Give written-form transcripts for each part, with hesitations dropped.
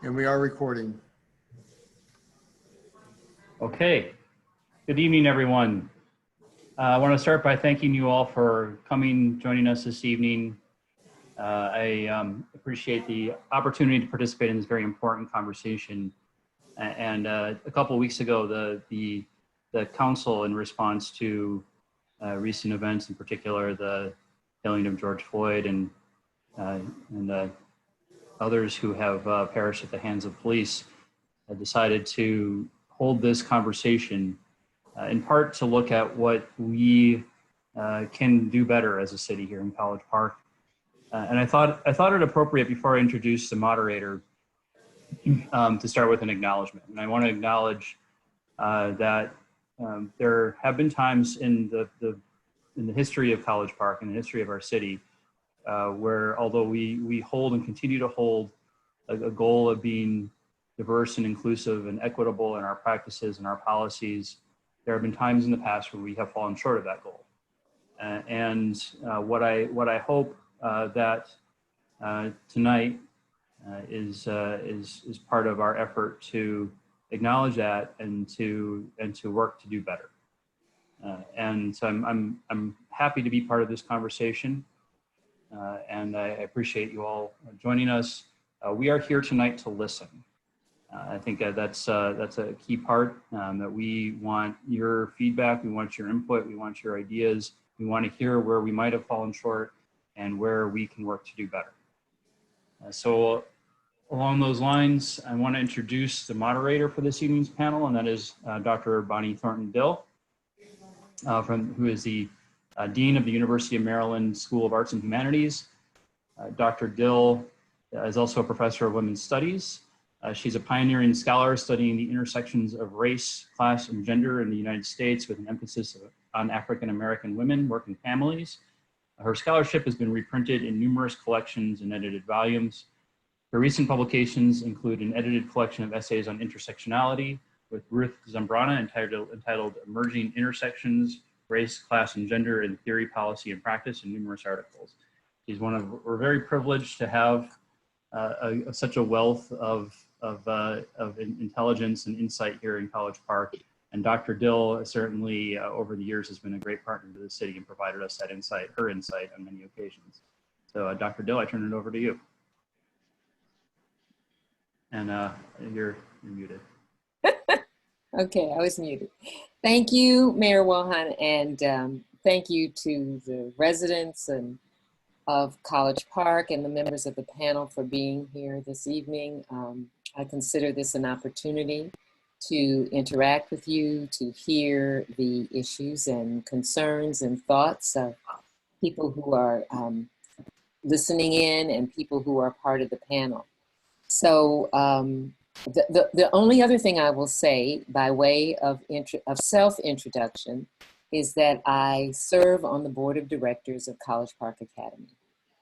And we are recording. Okay. Good evening, everyone. I want to start by thanking you all for joining us this evening. I appreciate the opportunity to participate in this very important conversation. And a couple of weeks ago, the council, in response to recent events, in particular the killing of George Floyd and others who have perished at the hands of police, decided to hold this conversation in part to look at what we can do better as a city here in College Park. And I thought it appropriate, before I introduce the moderator, to start with an acknowledgement. And I want to acknowledge that there have been times in the history of College Park and the history of our city where, although we hold and continue to hold a goal of being diverse and inclusive and equitable in our practices and our policies, there have been times in the past where we have fallen short of that goal. What I hope that tonight is part of our effort to acknowledge that and to work to do better. And so I'm happy to be part of this conversation, and I appreciate you all joining us. We are here tonight to listen. I think that's a key part, that we want your feedback, we want your input, we want your ideas, we want to hear where we might have fallen short and where we can work to do better. So along those lines, I want to introduce the moderator for this evening's panel, and that is Dr. Bonnie Thornton-Dill, who is the Dean of the University of Maryland School of Arts and Humanities. Dr. Dill is also a professor of women's studies. She's a pioneering scholar studying the intersections of race, class, and gender in the United States, with an emphasis on African-American women, working families. Her scholarship has been reprinted in numerous collections and edited volumes. Her recent publications include an edited collection of essays on intersectionality with Ruth Zambrana entitled Emerging Intersections, Race, Class, and Gender in Theory, Policy, and Practice, and numerous articles. We're very privileged to have such a wealth of intelligence and insight here in College Park. And Dr. Dill certainly over the years has been a great partner to the city and provided us that insight, her insight, on many occasions. So Dr. Dill, I turn it over to you. And you're muted. Okay, I was muted. Thank you, Mayor Wilhun, and thank you to the residents of College Park and the members of the panel for being here this evening. I consider this an opportunity to interact with you, to hear the issues and concerns and thoughts of people who are listening in and people who are part of the panel. So the only other thing I will say by way of self-introduction is that I serve on the board of directors of College Park Academy.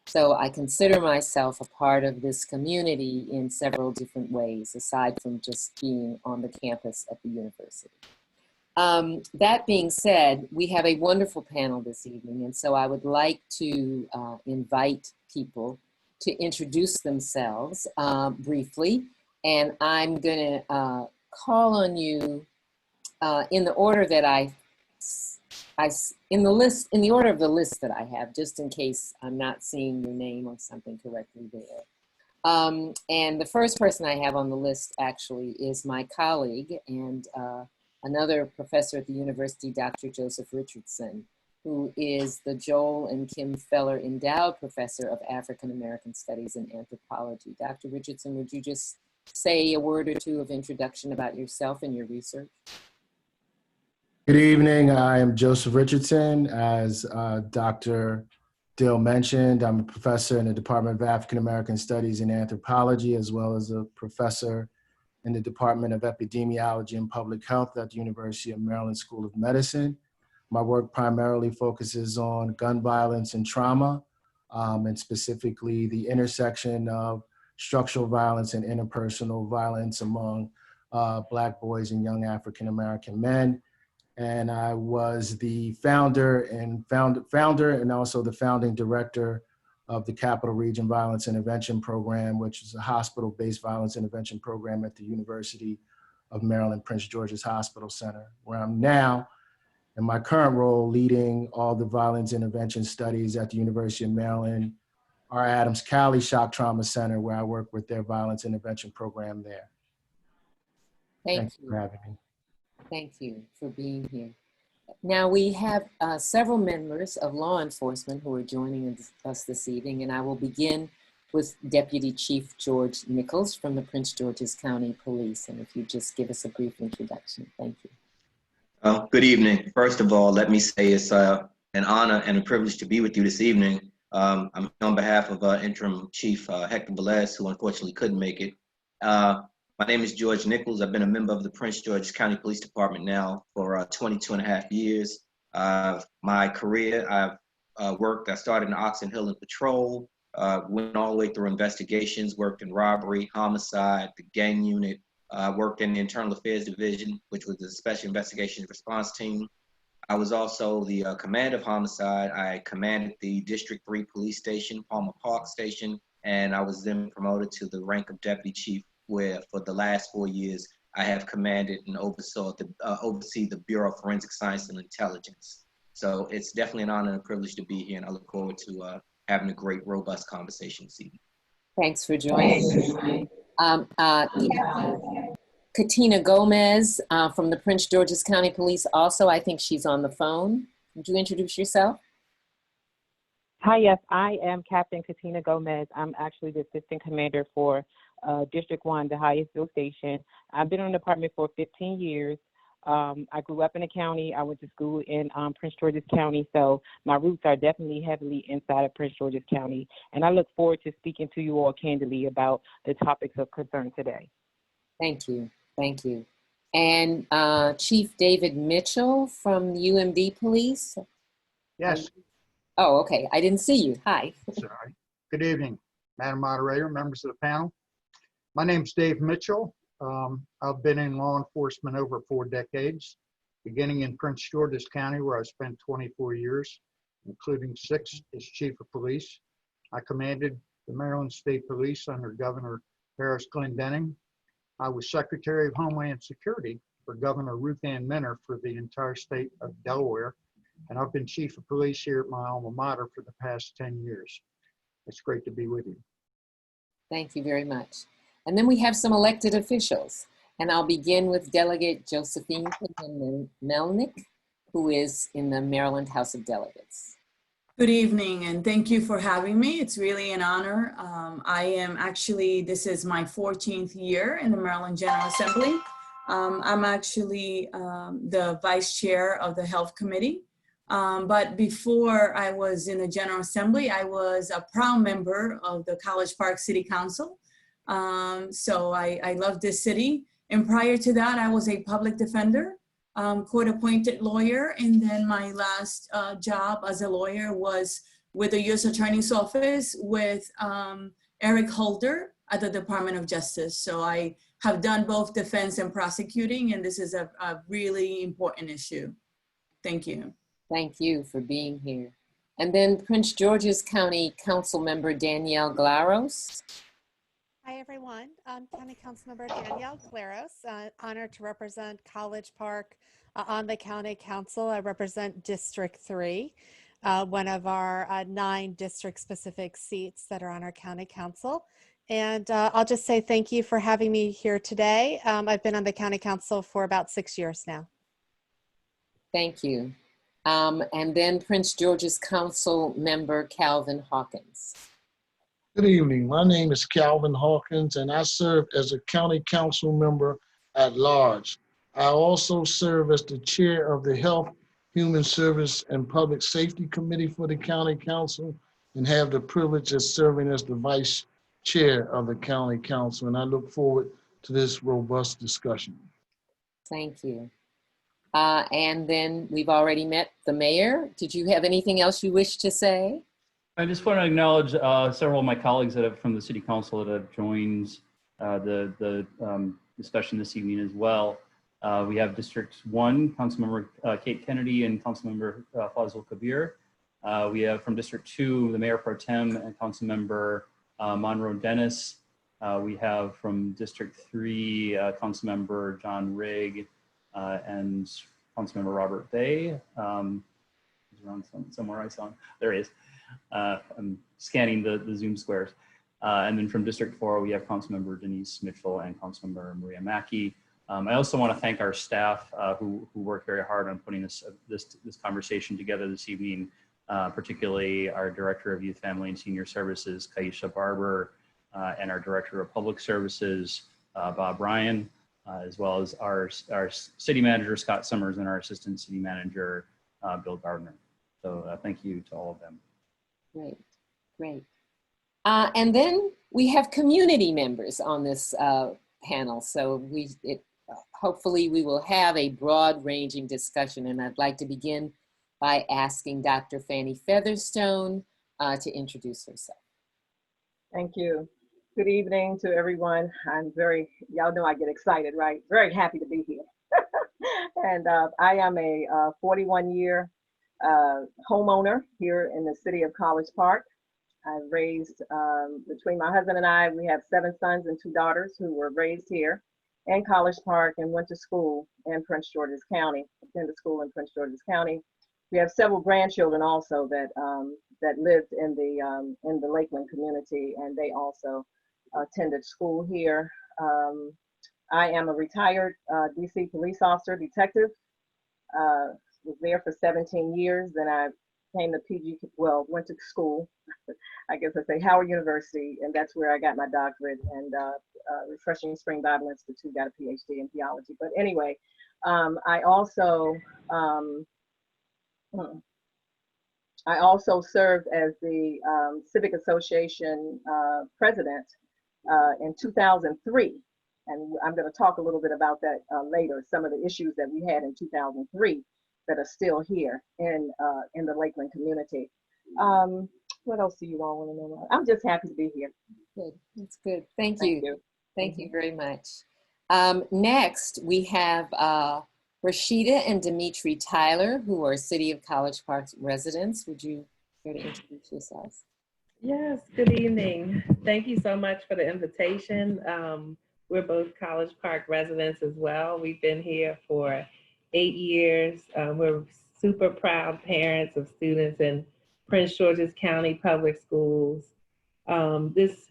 So I consider myself a part of this community in several different ways, aside from just being on the campus at the university. That being said, we have a wonderful panel this evening, and so I would like to invite people to introduce themselves briefly, and I'm going to call on you in the order that in the order of the list that I have, just in case I'm not seeing your name or something correctly there. And the first person I have on the list actually is my colleague and another professor at the university, Dr. Joseph Richardson, who is the Joel and Kim Feller Endowed Professor of African American Studies and Anthropology. Dr. Richardson, would you just say a word or two of introduction about yourself and your research? Good evening. I am Joseph Richardson. As Dr. Dill mentioned, I'm a professor in the Department of African American Studies and Anthropology, as well as a professor in the Department of Epidemiology and Public Health at the University of Maryland School of Medicine. My work primarily focuses on gun violence and trauma, and specifically the intersection of structural violence and interpersonal violence among Black boys and young African American men. And I was the founder and also the founding director of the Capital Region Violence Intervention Program, which is a hospital-based violence intervention program at the University of Maryland, Prince George's Hospital Center, where I'm now, in my current role, leading all the violence intervention studies at the University of Maryland, our Adams Cali Shock Trauma Center, where I work with their violence intervention program there. Thank Thanks for having me. Thank you for being here. Now we have several members of law enforcement who are joining us this evening, and I will begin with Deputy Chief George Nichols from the Prince George's County Police. And if you just give us a brief introduction, thank you. Good evening. First of all, let me say it's an honor and a privilege to be with you this evening. I'm on behalf of Interim Chief Hector Velez, who unfortunately couldn't make it. My name is George Nichols. I've been a member of the Prince George's County Police Department now for 22 and a half years. My career, I started in Oxon Hill and Patrol, went all the way through investigations, worked in robbery, homicide, the gang unit, worked in the Internal Affairs Division, which was the Special Investigations Response Team. I was also the commander of homicide. I commanded the District 3 Police Station, Palmer Park Station, and I was then promoted to the rank of Deputy Chief, where for the last 4 years, I have commanded and oversee the Bureau of Forensic Science and Intelligence. So it's definitely an honor and a privilege to be here, and I look forward to having a great, robust conversation this evening. Thanks for joining. Katina Gomez from the Prince George's County Police also, I think she's on the phone. Would you introduce yourself? Hi, yes, I am Captain Katina Gomez. I'm actually the Assistant Commander for District 1, the Hyattsville Station. I've been in the department for 15 years. I grew up in the county. I went to school in Prince George's County, so my roots are definitely heavily inside of Prince George's County. And I look forward to speaking to you all candidly about the topics of concern today. Thank you. Thank you. And Chief David Mitchell from UMD Police? Yes. Oh, okay. I didn't see you. Hi. Sorry. Good evening, Madam Moderator, members of the panel. My name's Dave Mitchell. I've been in law enforcement over 4 decades, beginning in Prince George's County, where I spent 24 years, including 6 as Chief of Police. I commanded the Maryland State Police under Governor Harris Glendenning. I was Secretary of Homeland Security for Governor Ruth Ann Minner for the entire state of Delaware. And I've been Chief of Police here at my alma mater for the past 10 years. It's great to be with you. Thank you very much. And then we have some elected officials. And I'll begin with Delegate Josephine Melnick, who is in the Maryland House of Delegates. Good evening, and thank you for having me. It's really an honor. This is my 14th year in the Maryland General Assembly. I'm actually the Vice Chair of the Health Committee. But before I was in the General Assembly, I was a proud member of the College Park City Council. So I love this city. And prior to that, I was a public defender, court-appointed lawyer. And then my last job as a lawyer was with the U.S. Attorney's Office with Eric Holder at the Department of Justice. So I have done both defense and prosecuting, and this is a really important issue. Thank you. Thank you for being here. And then Prince George's County Council Member Danielle Glaros. Hi, everyone. I'm County Councilmember Danielle Glaros, honored to represent College Park on the County Council. I represent District 3, one of our 9 district-specific seats that are on our County Council. And I'll just say thank you for having me here today. I've been on the County Council for about 6 years now. Thank you. And then Prince George's Council Member Calvin Hawkins. Good evening. My name is Calvin Hawkins, and I serve as a county council member at large. I also serve as the chair of the Health, Human Service, and Public Safety Committee for the County Council, and have the privilege of serving as the vice chair of the County Council. And I look forward to this robust discussion. Thank you. And then we've already met the mayor. Did you have anything else you wish to say? I just want to acknowledge several of my colleagues that have from the City Council that have joined the discussion this evening as well. We have District 1, Councilmember Kate Kennedy and Councilmember Fazil Kabir. We have from District 2, the Mayor Pro Tem and Councilmember Monroe Dennis. We have from District 3, Councilmember John Rigg and Councilmember Robert Bay. He's around somewhere I saw him. There he is. I'm scanning the Zoom squares. And then from District 4, we have Councilmember Denise Mitchell and Councilmember Maria Mackey. I also want to thank our staff who worked very hard on putting this conversation together this evening, particularly our Director of Youth, Family, and Senior Services, Kaisha Barber, and our Director of Public Services, Bob Ryan, as well as our City Manager, Scott Summers, and our Assistant City Manager, Bill Gardner. So thank you to all of them. Great, great. And then we have community members on this panel. So hopefully we will have a broad-ranging discussion, and I'd like to begin by asking Dr. Fanny Featherstone to introduce herself. Thank you. Good evening to everyone. Y'all know I get excited, right? Very happy to be here. And I am a 41-year homeowner here in the city of College Park. I've raised, between my husband and I, we have 7 sons and 2 daughters who were raised here in College Park and went to school in Prince George's County, attended school in Prince George's County. We have several grandchildren also that lived in the Lakeland community, and they also attended school here. I am a retired DC police officer, detective. Was there for 17 years. Then I came to went to school, I guess I say Howard University, and that's where I got my doctorate, and Refreshing Spring Bible Institute, got a PhD in theology. But anyway, I also served as the Civic Association president in 2003. And I'm going to talk a little bit about that later, some of the issues that we had in 2003 that are still here in the Lakeland community. What else do you all want to know about? I'm just happy to be here. Good, that's good. Thank you. Thank you very much. Next, we have Rashida and Dimitri Tyler, who are City of College Park residents. Would you care to introduce yourselves? Yes, good evening. Thank you so much for the invitation. We're both College Park residents as well. We've been here for 8 years. We're super proud parents of students in Prince George's County Public Schools. This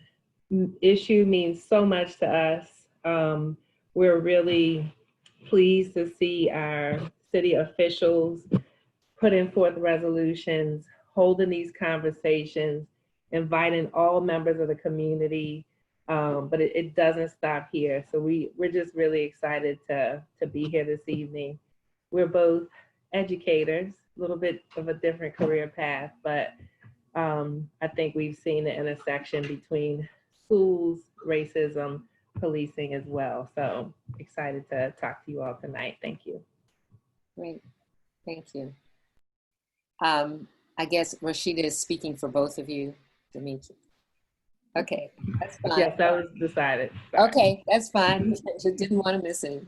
issue means so much to us. We're really pleased to see our city officials putting forth resolutions, holding these conversations, inviting all members of the community, but it doesn't stop here. So we're just really excited to be here this evening. We're both educators, a little bit of a different career path, but I think we've seen the intersection between schools, racism, policing as well. So excited to talk to you all tonight. Thank you. Great, thank you. I guess Rashida is speaking for both of you, Dimitri. Okay, that's fine. Yes, that was decided. Sorry. Okay, that's fine. Just didn't want to miss any.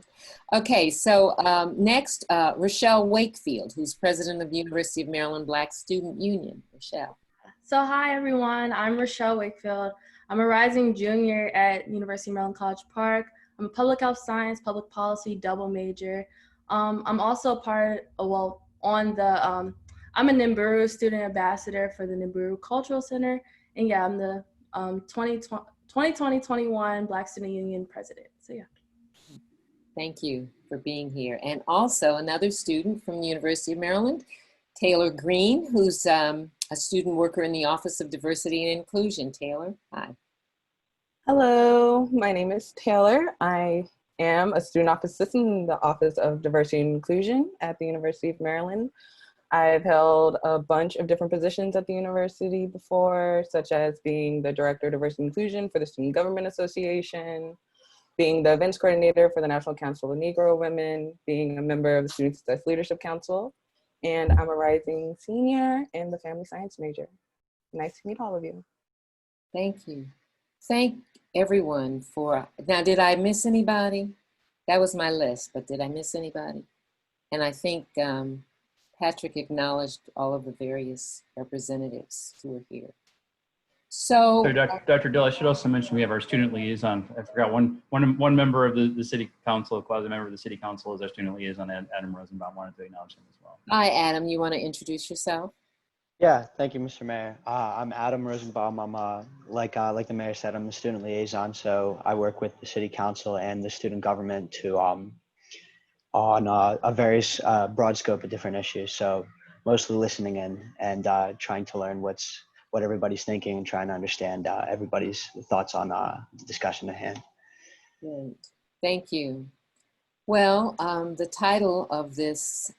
Okay, so next, Rochelle Wakefield, who's president of the University of Maryland Black Student Union. Rochelle. So hi everyone, I'm Rochelle Wakefield. I'm a rising junior at University of Maryland College Park. I'm a public health science, public policy double major. I'm also part of, I'm a Nimburu student ambassador for the Nimburu Cultural Center. And yeah, I'm the 2020-21 Black Student Union president. So yeah. Thank you for being here. And also another student from the University of Maryland, Taylor Green, who's a student worker in the Office of Diversity and Inclusion. Taylor, hi. Hello, my name is Taylor. I am a student office assistant in the Office of Diversity and Inclusion at the University of Maryland. I've held a bunch of different positions at the university before, such as being the Director of Diversity and Inclusion for the Student Government Association, being the events coordinator for the National Council of Negro Women, being a member of the Student Success Leadership Council, and I'm a rising senior in the Family Science major. Nice to meet all of you. Thank you. Thank everyone for, now did I miss anybody? That was my list, but did I miss anybody? And I think Patrick acknowledged all of the various representatives who are here. So, Dr. Dill, I should also mention we have our student liaison. I forgot one member of the city council, a quasi member of the city council is our student liaison, Adam Rosenbaum. Wanted to acknowledge him as well. Hi, Adam. You want to introduce yourself? Yeah, thank you, Mr. Mayor. I'm Adam Rosenbaum. I'm like the mayor said, I'm a student liaison, so I work with the city council and the student government to on a various broad scope of different issues. So mostly listening in and trying to learn what everybody's thinking and trying to understand everybody's thoughts on the discussion at hand. Great. Thank you. Well, the title of this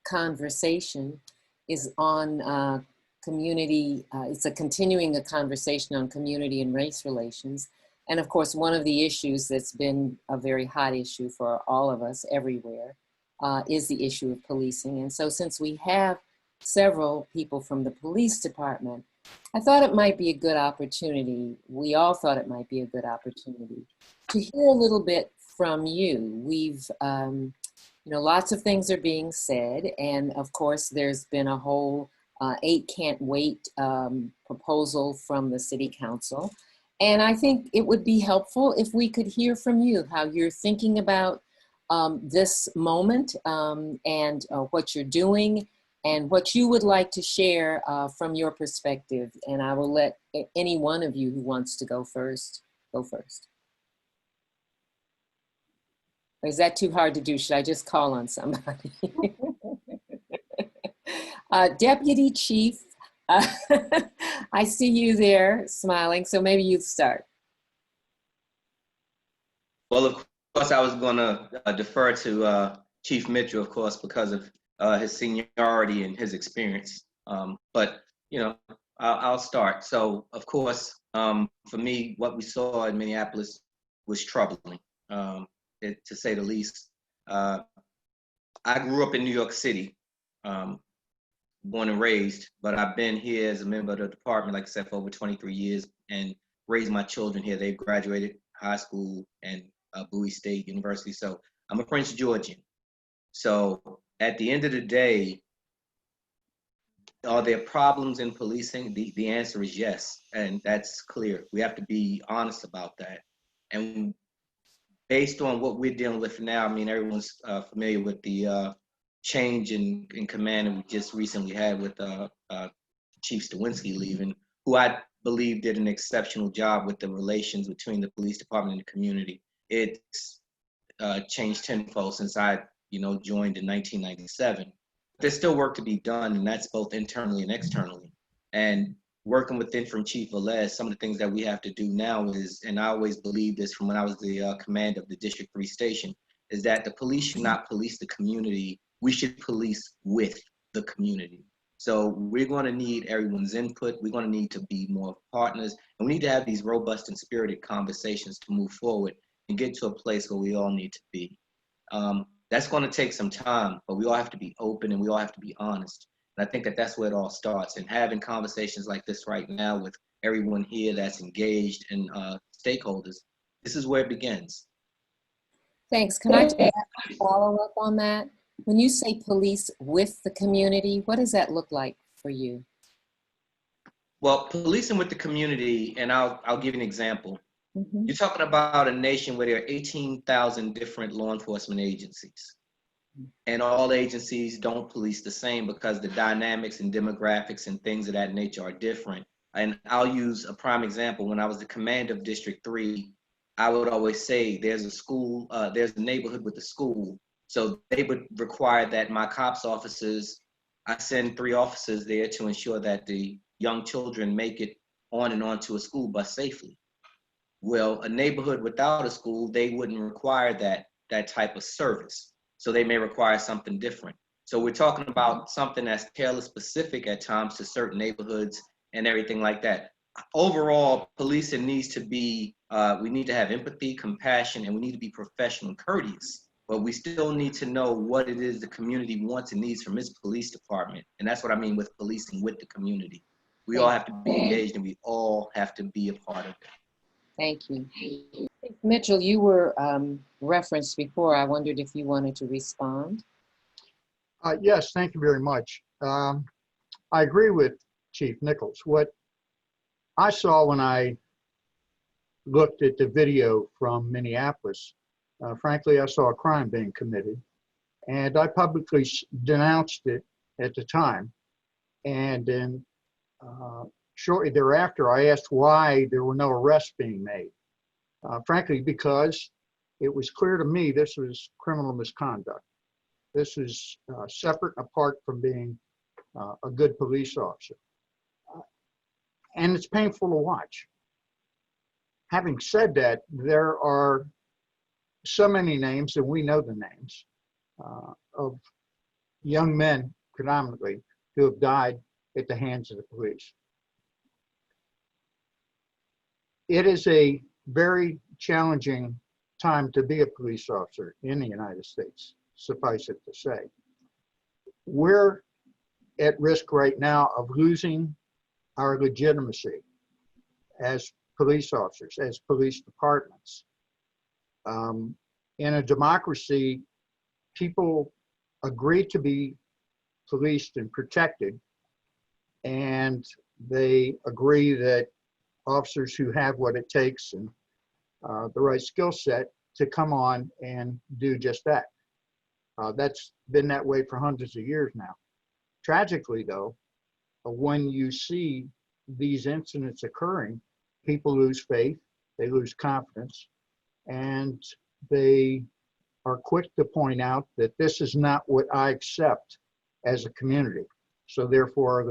conversation is on community. It's continuing a conversation on community and race relations. And of course, one of the issues that's been a very hot issue for all of us everywhere is the issue of policing. And so since we have several people from the police department, I thought it might be a good opportunity. We all thought it might be a good opportunity to hear a little bit from you. We've, lots of things are being said. And of course, there's been a whole 8 Can't Wait proposal from the City Council. And I think it would be helpful if we could hear from you, how you're thinking about this moment and what you're doing and what you would like to share from your perspective. And I will let any one of you who wants to go first, go first. Or is that too hard to do? Should I just call on somebody? Deputy Chief, I see you there smiling, so maybe you start. Well, of course, I was going to defer to Chief Mitchell, of course, because of his seniority and his experience. But, I'll start. So, of course, for me, what we saw in Minneapolis was troubling, to say the least. I grew up in New York City, born and raised, but I've been here as a member of the department, like I said, for over 23 years and raised my children here. They've graduated high school and Bowie State University. So I'm a Prince Georgian. So at the end of the day, are there problems in policing? The answer is yes, and that's clear. We have to be honest about that. And based on what we're dealing with now, I mean, everyone's familiar with the change in command that we just recently had with Chief Stawinski leaving, who I believe did an exceptional job with the relations between the police department and the community. It's changed tenfold since I, joined in 1997. There's still work to be done, and that's both internally and externally. And working with Interim Chief Velez, some of the things that we have to do now is, and I always believed this from when I was the command of the District 3 station, is that the police should not police the community. We should police with the community. So we're going to need everyone's input. We're going to need to be more partners, and we need to have these robust and spirited conversations to move forward and get to a place where we all need to be. That's going to take some time, but we all have to be open and we all have to be honest. And I think that that's where it all starts. And having conversations like this right now with everyone here that's engaged and stakeholders, this is where it begins. Thanks. Can I just follow up on that? When you say police with the community, what does that look like for you? Well, policing with the community, and I'll give you an example. Mm-hmm. You're talking about a nation where there are 18,000 different law enforcement agencies. And all agencies don't police the same because the dynamics and demographics and things of that nature are different. And I'll use a prime example. When I was the commander of District 3, I would always say there's a school, there's a neighborhood with a school. So they would require that my cops officers, I send 3 officers there to ensure that the young children make it on and onto a school bus safely. Well, a neighborhood without a school, they wouldn't require that type of service. So they may require something different. So we're talking about something that's tailor specific at times to certain neighborhoods and everything like that. Overall, policing needs to be, we need to have empathy, compassion, and we need to be professional and courteous. But we still need to know what it is the community wants and needs from its police department. And that's what I mean with policing with the community. We all have to be engaged and we all have to be a part of it. Thank you. Mitchell, you were referenced before. I wondered if you wanted to respond. Yes, thank you very much. I agree with Chief Nichols. What I saw when I looked at the video from Minneapolis, frankly, I saw a crime being committed, and I publicly denounced it at the time. And then shortly thereafter, I asked why there were no arrests being made. Frankly, because it was clear to me this was criminal misconduct. This is separate and apart from being a good police officer. And it's painful to watch. Having said that, there are so many names, and we know the names, of young men predominantly who have died at the hands of the police. It is a very challenging time to be a police officer in the United States, suffice it to say. We're at risk right now of losing our legitimacy as police officers, as police departments. In a democracy, people agree to be policed and protected, and they agree that officers who have what it takes and the right skill set to come on and do just that. That's been that way for hundreds of years now. Tragically, though, when you see these incidents occurring, people lose faith, they lose confidence, and they are quick to point out that this is not what I accept as a community. So therefore,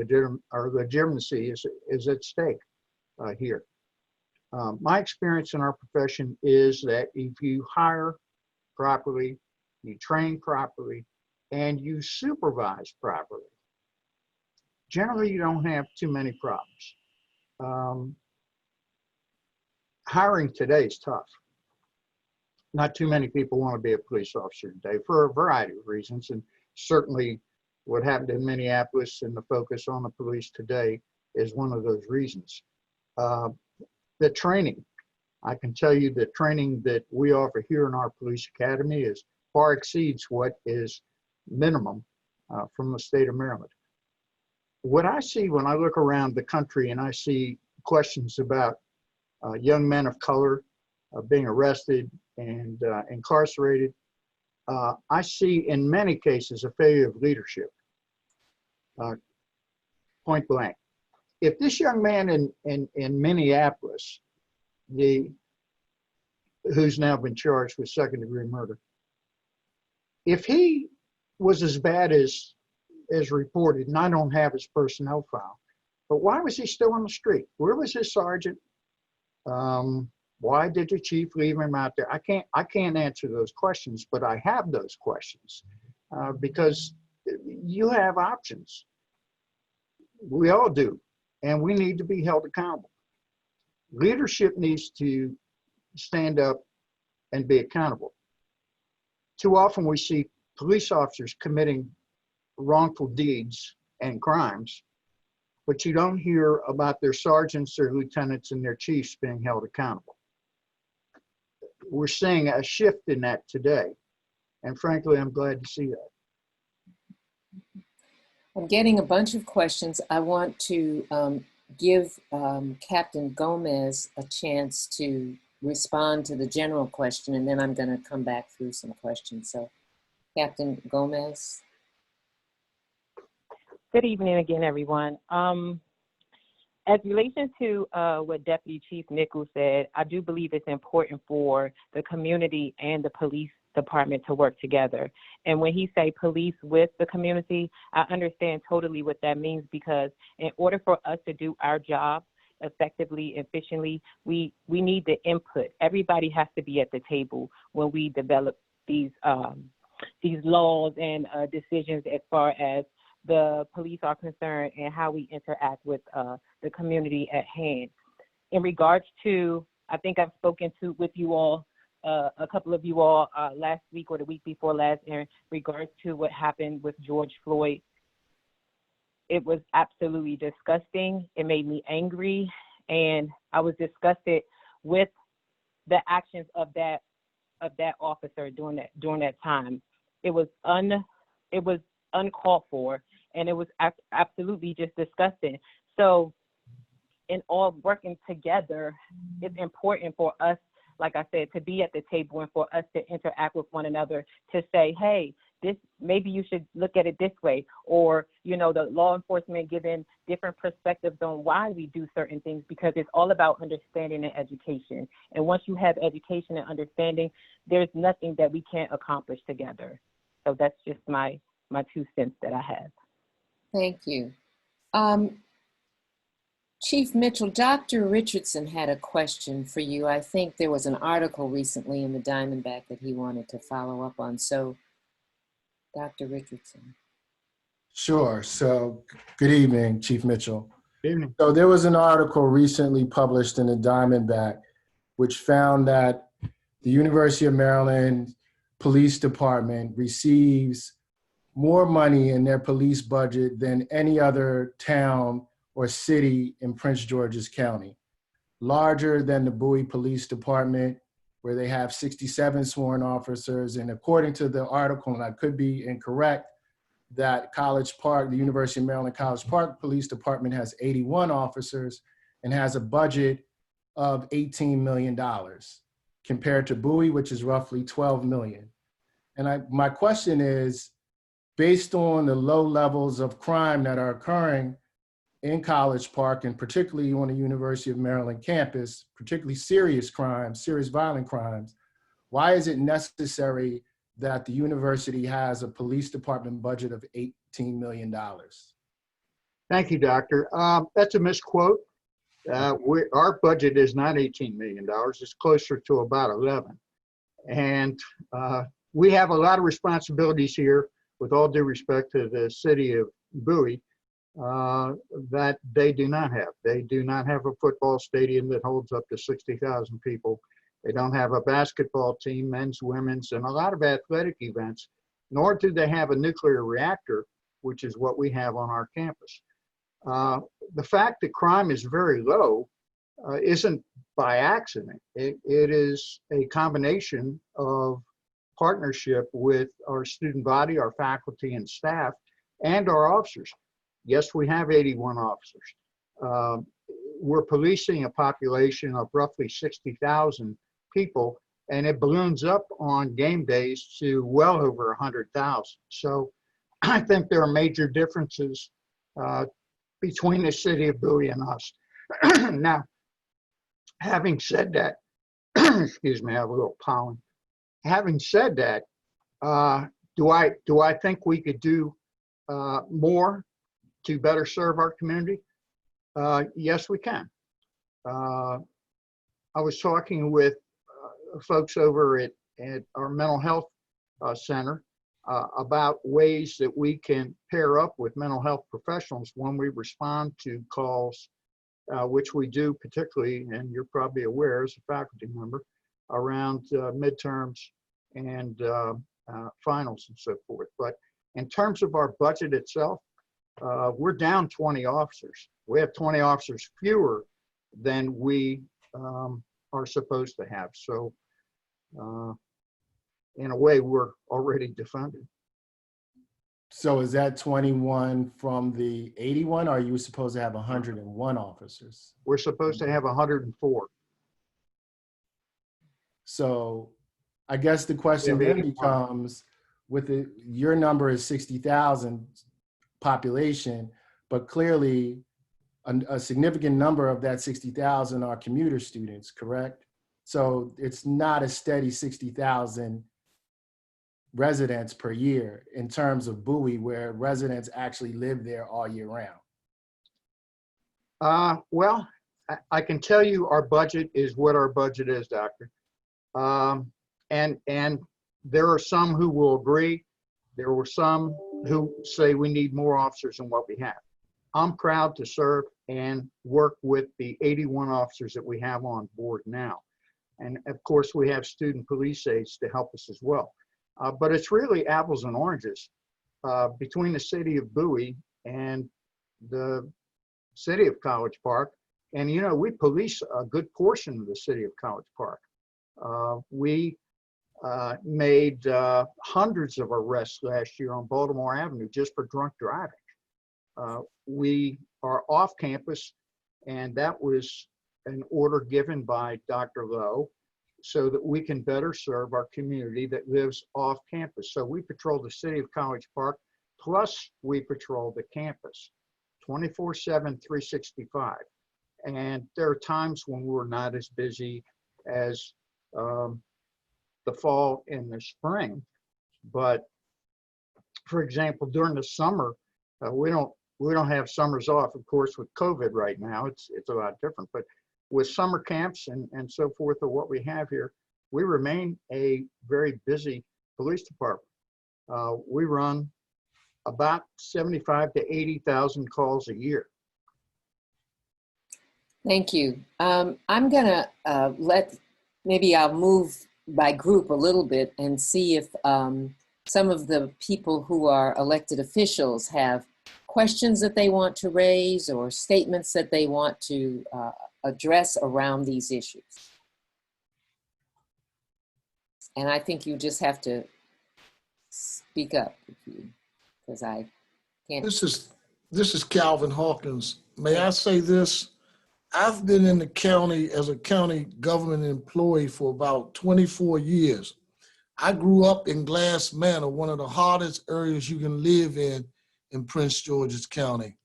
our legitimacy is at stake here. My experience in our profession is that if you hire properly, you train properly, and you supervise properly, generally you don't have too many problems. Hiring today is tough. Not too many people want to be a police officer today for a variety of reasons, and certainly what happened in Minneapolis and the focus on the police today is one of those reasons. The training, I can tell you the training that we offer here in our police academy is far exceeds what is minimum from the state of Maryland. What I see when I look around the country and I see questions about young men of color being arrested and incarcerated, I see in many cases a failure of leadership, point blank. If this young man in Minneapolis, who's now been charged with second-degree murder, if he was as bad as reported, and I don't have his personnel file, but why was he still on the street? Where was his sergeant? Why did the chief leave him out there? I can't answer those questions, but I have those questions because you have options. We all do, and we need to be held accountable. Leadership needs to stand up and be accountable. Too often we see police officers committing wrongful deeds and crimes, but you don't hear about their sergeants, their lieutenants, and their chiefs being held accountable. We're seeing a shift in that today, and frankly, I'm glad to see that. I'm getting a bunch of questions. I want to give Captain Gomez a chance to respond to the general question, and then I'm going to come back through some questions. So, Captain Gomez. Good evening again, everyone. As relation to what Deputy Chief Nichols said, I do believe it's important for the community and the police department to work together. And when he say police with the community, I understand totally what that means, because in order for us to do our job effectively, efficiently, we need the input. Everybody has to be at the table when we develop these laws and decisions as far as the police are concerned and how we interact with the community at hand. In regards to, I think I've spoken with you all, a couple of you all last week or the week before last in regards to what happened with George Floyd. It was absolutely disgusting. It made me angry, and I was disgusted with the actions of that officer during that time. It was uncalled for, and it was absolutely just disgusting. So in all working together, it's important for us, like I said, to be at the table and for us to interact with one another to say, hey, this, maybe you should look at it this way, or, you know, the law enforcement giving different perspectives on why we do certain things, because it's all about understanding and education. And once you have education and understanding, there's nothing that we can't accomplish together. So that's just my 2 cents that I have. Thank you. Chief Mitchell, Dr. Richardson had a question for you. I think there was an article recently in the Diamondback that he wanted to follow up on. So, Dr. Richardson. Sure. So, good evening, Chief Mitchell. Good evening. So there was an article recently published in the Diamondback which found that the University of Maryland Police Department receives more money in their police budget than any other town or city in Prince George's County, larger than the Bowie Police Department, where they have 67 sworn officers. And according to the article, and I could be incorrect, that College Park, the University of Maryland College Park Police Department has 81 officers and has a budget of $18 million compared to Bowie, which is roughly $12 million. And my question is, based on the low levels of crime that are occurring in College Park, and particularly on the University of Maryland campus, particularly serious crimes, serious violent crimes, why is it necessary that the university has a police department budget of $18 million? Thank you, Doctor. That's a misquote. Our budget is not $18 million. It's closer to about 11. And we have a lot of responsibilities here, with all due respect to the city of Bowie, that they do not have. They do not have a football stadium that holds up to 60,000 people. They don't have a basketball team, men's, women's, and a lot of athletic events, nor do they have a nuclear reactor, which is what we have on our campus. The fact that crime is very low isn't by accident. It is a combination of partnership with our student body, our faculty and staff, and our officers. Yes, we have 81 officers. We're policing a population of roughly 60,000 people, and it balloons up on game days to well over 100,000. So I think there are major differences between the city of Bowie and us. Now, having said that, excuse me, I have a little pollen. Having said that, do I think we could do more to better serve our community? Yes, we can. I was talking with folks over at our mental health center about ways that we can pair up with mental health professionals when we respond to calls, which we do particularly, and you're probably aware as a faculty member, around midterms and finals and so forth. But in terms of our budget itself, we're down 20 officers. We have 20 officers fewer than we are supposed to have. So in a way, we're already defunded. So is that 21 from the 81, or are you supposed to have 101 officers? We're supposed to have 104. So I guess the question then becomes, your number is 60,000 population, but clearly a significant number of that 60,000 are commuter students, correct? So it's not a steady 60,000 residents per year in terms of Bowie, where residents actually live there all year round. Well, I can tell you our budget is what our budget is, Doctor. And there are some who will agree. There were some who say we need more officers than what we have. I'm proud to serve and work with the 81 officers that we have on board now. And of course, we have student police aides to help us as well. But it's really apples and oranges between the city of Bowie and the city of College Park. And, you know, we police a good portion of the city of College Park. We made hundreds of arrests last year on Baltimore Avenue just for drunk driving. We are off campus, and that was an order given by Dr. Lowe so that we can better serve our community that lives off campus. So we patrol the city of College Park, plus we patrol the campus 24/7, 365. And there are times when we're not as busy as the fall and the spring. But for example, during the summer, we don't have summers off, of course, with COVID right now. It's a lot different, but with summer camps and so forth of what we have here, we remain a very busy police department. We run about 75 to 80,000 calls a year. Thank you. I'm gonna maybe I'll move by group a little bit and see if some of the people who are elected officials have questions that they want to raise or statements that they want to address around these issues. And I think you just have to speak up because I can't. This is Calvin Hawkins. May I say this? I've been in the county as a county government employee for about 24 years. I grew up in Glass Manor, one of the hardest areas you can live in Prince George's County.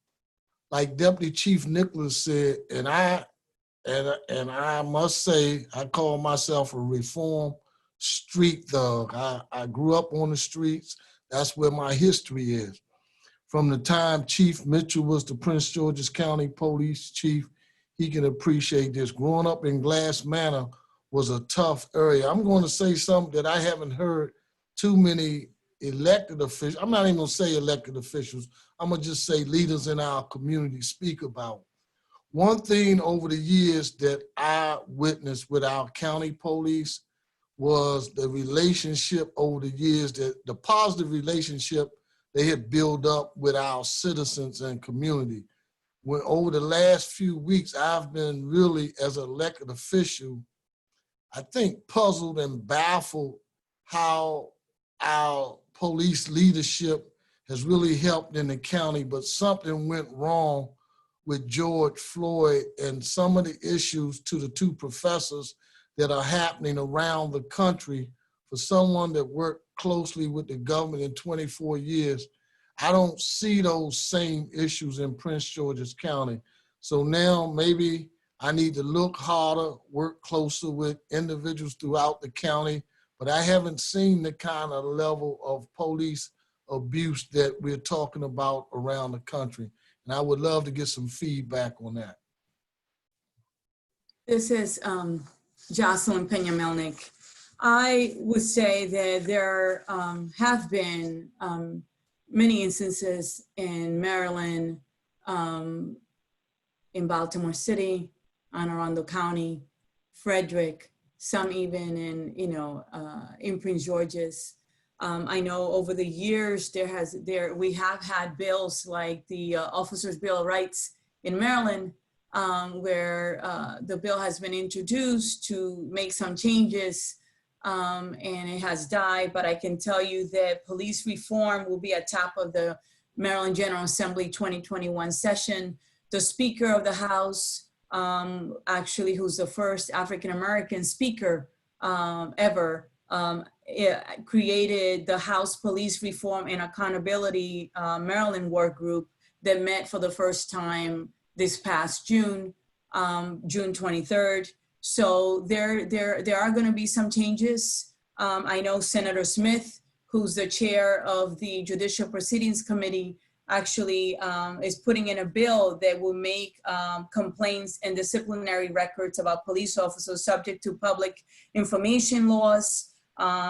Like Deputy Chief Nicholas said, and I must say, I call myself a reformed street thug. I grew up on the streets. That's where my history is. From the time Chief Mitchell was the Prince George's County Police Chief, he can appreciate this. Growing up in Glass Manor was a tough area. I'm going to say something that I haven't heard too many elected officials, I'm not even going to say elected officials, I'm going to just say leaders in our community speak about. One thing over the years that I witnessed with our county police was the relationship over the years, that the positive relationship they had built up with our citizens and community. When over the last few weeks, I've been really, as an elected official, I think puzzled and baffled how our police leadership has really helped in the county, but something went wrong with George Floyd and some of the issues to the two professors that are happening around the country. For someone that worked closely with the government in 24 years, I don't see those same issues in Prince George's County. So now maybe I need to look harder, work closer with individuals throughout the county, but I haven't seen the kind of level of police abuse that we're talking about around the country. And I would love to get some feedback on that. This is Jocelyn Pena-Melnick. I would say that there have been many instances in Maryland, in Baltimore City, Anne Arundel County, Frederick, some even in, in Prince George's. I know over the years we have had bills like the Officers' Bill of Rights in Maryland, where the bill has been introduced to make some changes, and it has died. But I can tell you that police reform will be at top of the Maryland General Assembly 2021 session. The Speaker of the House, actually, who's the first African-American speaker ever, created the House Police Reform and Accountability Maryland Work Group that met for the first time this past June, June 23rd. So there are going to be some changes. I know Senator Smith, who's the chair of the Judicial Proceedings Committee, actually is putting in a bill that will make complaints and disciplinary records about police officers subject to public information laws.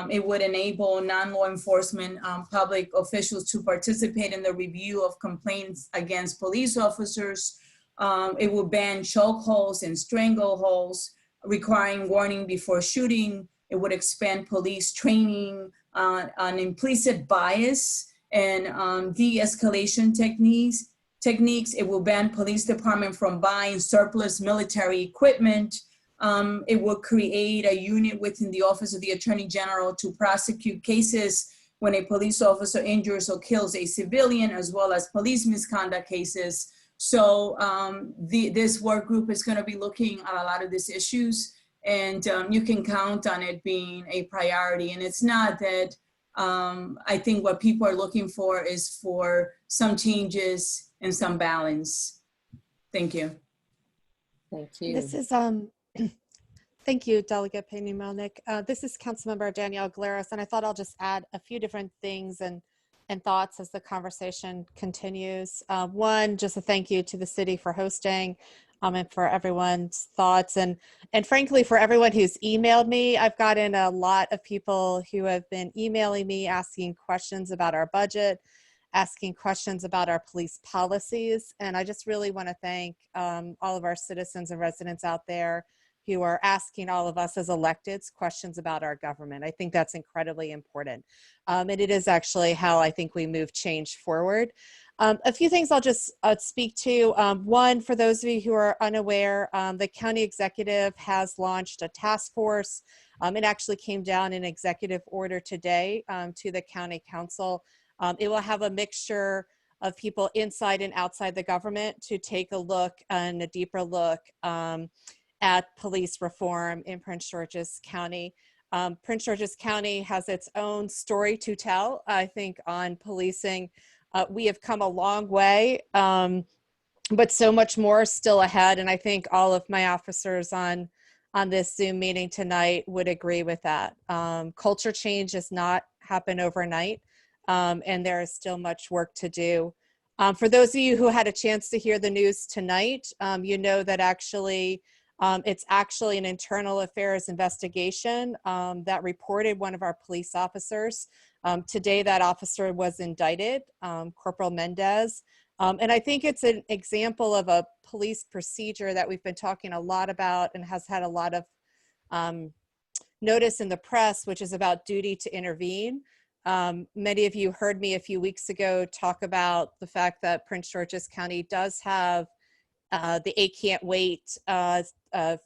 It would enable non-law enforcement public officials to participate in the review of complaints against police officers. It would ban chokeholds and strangleholds, requiring warning before shooting. It would expand police training on implicit bias and de-escalation techniques. It will ban police department from buying surplus military equipment. It will create a unit within the Office of the Attorney General to prosecute cases when a police officer injures or kills a civilian, as well as police misconduct cases. So this work group is going to be looking at a lot of these issues, and you can count on it being a priority. And it's not that I think what people are looking for is for some changes and some balance. Thank you. Thank you. This is thank you, Delegate Payne-Melnick. This is Councilmember Danielle Galeros, and I thought I'll just add a few different things and thoughts as the conversation continues. One, just a thank you to the city for hosting, and for everyone's thoughts, and frankly, for everyone who's emailed me. I've gotten a lot of people who have been emailing me asking questions about our budget, asking questions about our police policies, and I just really want to thank all of our citizens and residents out there who are asking all of us as electeds questions about our government. I think that's incredibly important. And it is actually how I think we move change forward. A few things I'll just speak to. One, for those of you who are unaware, the county executive has launched a task force. It actually came down in executive order today to the county council. It will have a mixture of people inside and outside the government to take a look and a deeper look at police reform in Prince George's County. Prince George's County has its own story to tell, I think, on policing. We have come a long way, but so much more still ahead. And I think all of my officers on this Zoom meeting tonight would agree with that. Culture change does not happen overnight, and there is still much work to do. For those of you who had a chance to hear the news tonight, you know that actually it's actually an internal affairs investigation that reported one of our police officers. Today, that officer was indicted, Corporal Mendez. And I think it's an example of a police procedure that we've been talking a lot about and has had a lot of notice in the press, which is about duty to intervene. Many of you heard me a few weeks ago talk about the fact that Prince George's County does have the A Can't Wait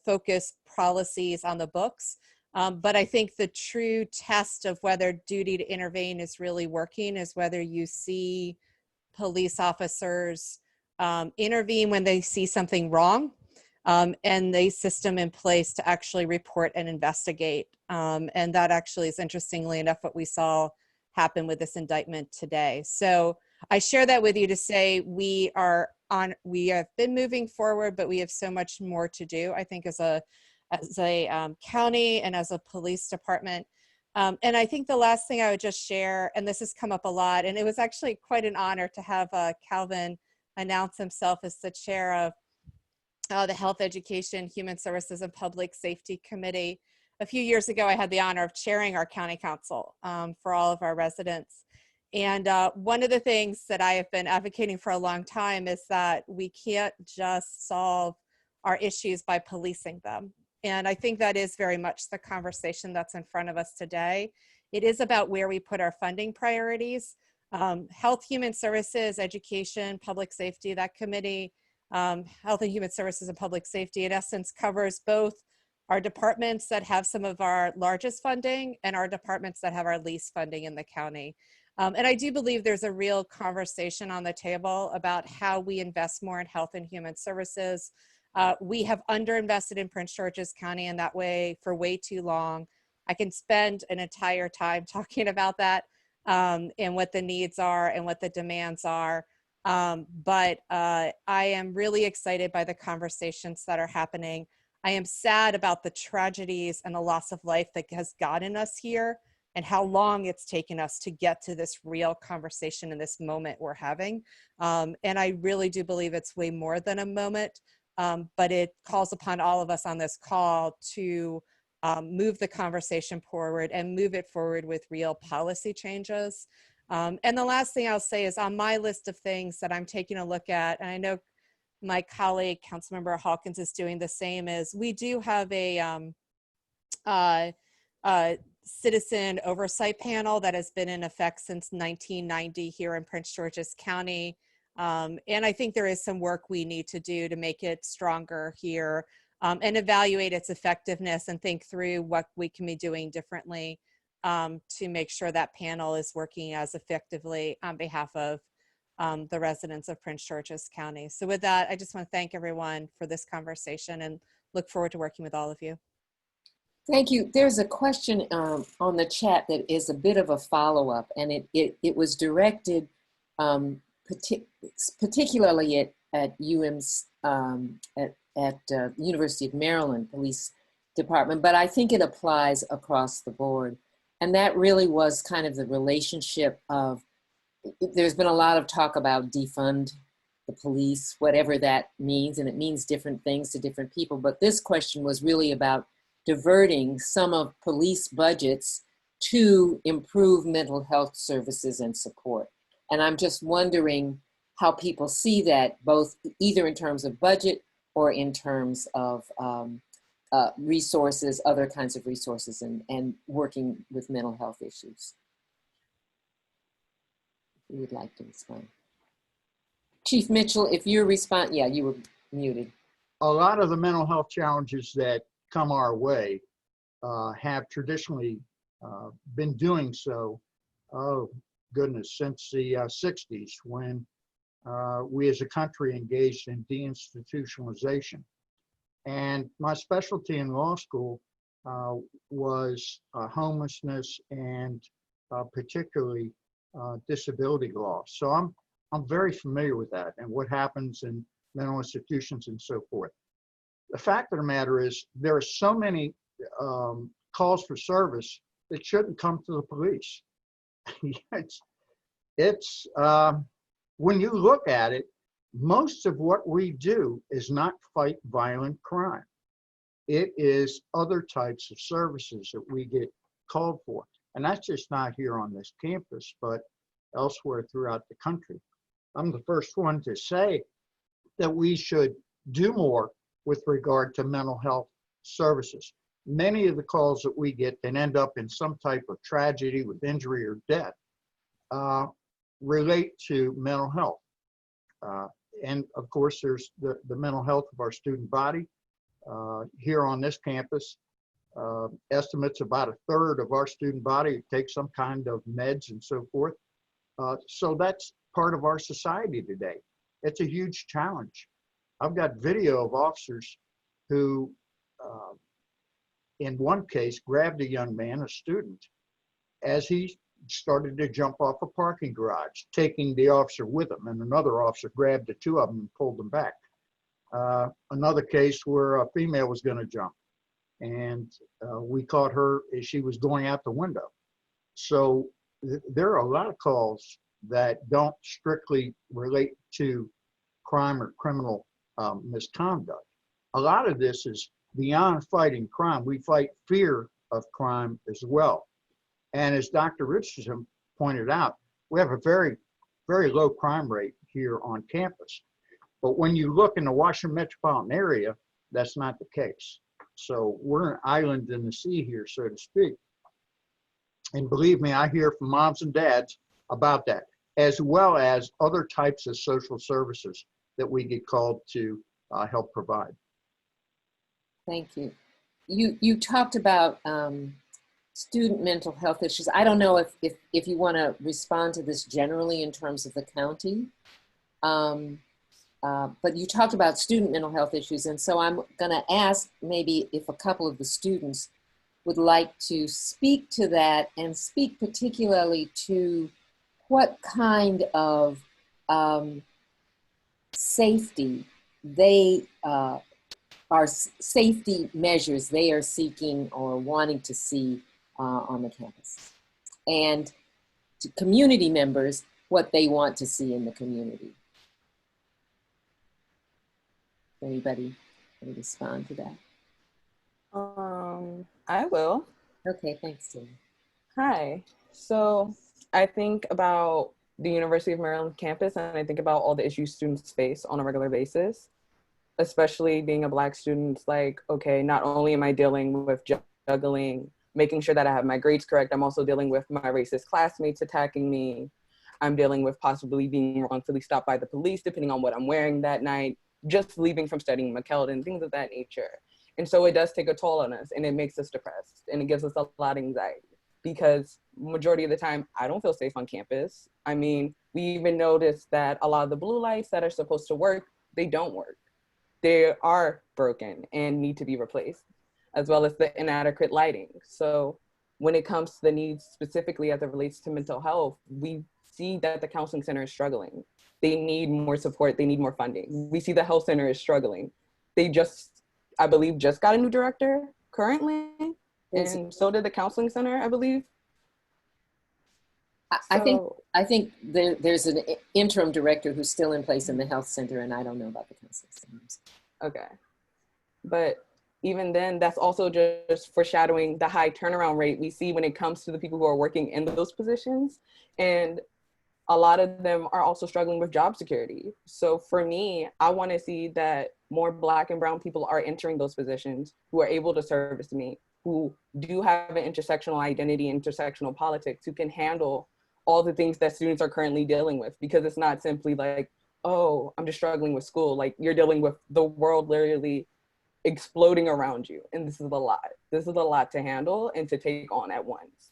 focus policies on the books. But I think the true test of whether duty to intervene is really working is whether you see police officers intervene when they see something wrong, and the system in place to actually report and investigate. And that actually is, interestingly enough, what we saw happen with this indictment today. So I share that with you to say we have been moving forward, but we have so much more to do, I think, as a county and as a police department. And I think the last thing I would just share, and this has come up a lot, and it was actually quite an honor to have Calvin announce himself as the chair of the Health, Education, Human Services, and Public Safety Committee. A few years ago, I had the honor of chairing our county council for all of our residents. And one of the things that I have been advocating for a long time is that we can't just solve our issues by policing them. And I think that is very much the conversation that's in front of us today. It is about where we put our funding priorities. Health, Human Services, Education, Public Safety, that committee, Health and Human Services and Public Safety, in essence, covers both our departments that have some of our largest funding and our departments that have our least funding in the county. And I do believe there's a real conversation on the table about how we invest more in health and human services. We have underinvested in Prince George's County in that way for way too long. I can spend an entire time talking about that and what the needs are and what the demands are. But I am really excited by the conversations that are happening. I am sad about the tragedies and the loss of life that has gotten us here and how long it's taken us to get to this real conversation in this moment we're having. And I really do believe it's way more than a moment, but it calls upon all of us on this call to move the conversation forward and move it forward with real policy changes. And the last thing I'll say is on my list of things that I'm taking a look at, and I know my colleague, Councilmember Hawkins, is doing the same, is we do have a citizen oversight panel that has been in effect since 1990 here in Prince George's County. And I think there is some work we need to do to make it stronger here. and evaluate its effectiveness and think through what we can be doing differently to make sure that panel is working as effectively on behalf of the residents of Prince George's County. So with that, I just want to thank everyone for this conversation and look forward to working with all of you. Thank you. There's a question on the chat that is a bit of a follow-up, and it was directed particularly at UM's at University of Maryland Police Department, but I think it applies across the board. And that really was kind of the relationship of, there's been a lot of talk about defund the police, whatever that means, and it means different things to different people. But this question was really about diverting some of police budgets to improve mental health services and support. And I'm just wondering how people see that, both either in terms of budget or in terms of resources, other kinds of resources, and working with mental health issues. If you would like to respond. Chief Mitchell, if you respond, yeah, you were muted. A lot of the mental health challenges that come our way have traditionally been doing so, oh goodness, since the 60s, when we as a country engaged in deinstitutionalization. And my specialty in law school was homelessness and particularly disability law. So I'm very familiar with that and what happens in mental institutions and so forth. The fact of the matter is there are so many calls for service that shouldn't come to the police. it's when you look at it, most of what we do is not fight violent crime. It is other types of services that we get called for. And that's just not here on this campus, but elsewhere throughout the country. I'm the first one to say that we should do more with regard to mental health services. Many of the calls that we get that end up in some type of tragedy with injury or death relate to mental health. And of course, there's the mental health of our student body. Here on this campus, estimates about 1/3 of our student body take some kind of meds and so forth. So that's part of our society today. It's a huge challenge. I've got video of officers who, in one case, grabbed a young man, a student, as he started to jump off a parking garage, taking the officer with him, and another officer grabbed the two of them and pulled them back. Another case where a female was going to jump, and we caught her as she was going out the window. So there are a lot of calls that don't strictly relate to crime or criminal misconduct. A lot of this is beyond fighting crime. We fight fear of crime as well. And as Dr. Richardson pointed out, we have a very, very low crime rate here on campus. But when you look in the Washington metropolitan area, that's not the case. So we're an island in the sea here, so to speak. And believe me, I hear from moms and dads about that, as well as other types of social services that we get called to help provide. Thank you. You talked about student mental health issues. I don't know if you want to respond to this generally in terms of the county, but you talked about student mental health issues, and so I'm going to ask maybe if a couple of the students would like to speak to that and speak particularly to what kind of safety safety measures they are seeking or wanting to see on the campus, and to community members what they want to see in the community. Anybody respond to that? I will. Okay, thanks, Tina. Hi. So I think about the University of Maryland campus, and I think about all the issues students face on a regular basis, especially being a Black student. It's like, okay, not only am I dealing with juggling, making sure that I have my grades correct, I'm also dealing with my racist classmates attacking me. I'm dealing with possibly being wrongfully stopped by the police, depending on what I'm wearing that night, just leaving from studying McKeldin, things of that nature. And so it does take a toll on us, and it makes us depressed, and it gives us a lot of anxiety, because majority of the time, I don't feel safe on campus. I mean, we even noticed that a lot of the blue lights that are supposed to work, they don't work. They are broken and need to be replaced, as well as the inadequate lighting. So when it comes to the needs specifically as it relates to mental health, we see that the counseling center is struggling. They need more support, they need more funding. We see the health center is struggling. They just, I believe, just got a new director currently, and so did the counseling center, I believe. I think there's an interim director who's still in place in the health center, and I don't know about the counseling centers. Okay. But even then, that's also just foreshadowing the high turnaround rate we see when it comes to the people who are working in those positions. And a lot of them are also struggling with job security. So for me, I want to see that more Black and brown people are entering those positions, who are able to service me, who do have an intersectional identity, intersectional politics, who can handle all the things that students are currently dealing with, because it's not simply like, oh, I'm just struggling with school. Like, you're dealing with the world literally exploding around you. And this is a lot. This is a lot to handle and to take on at once.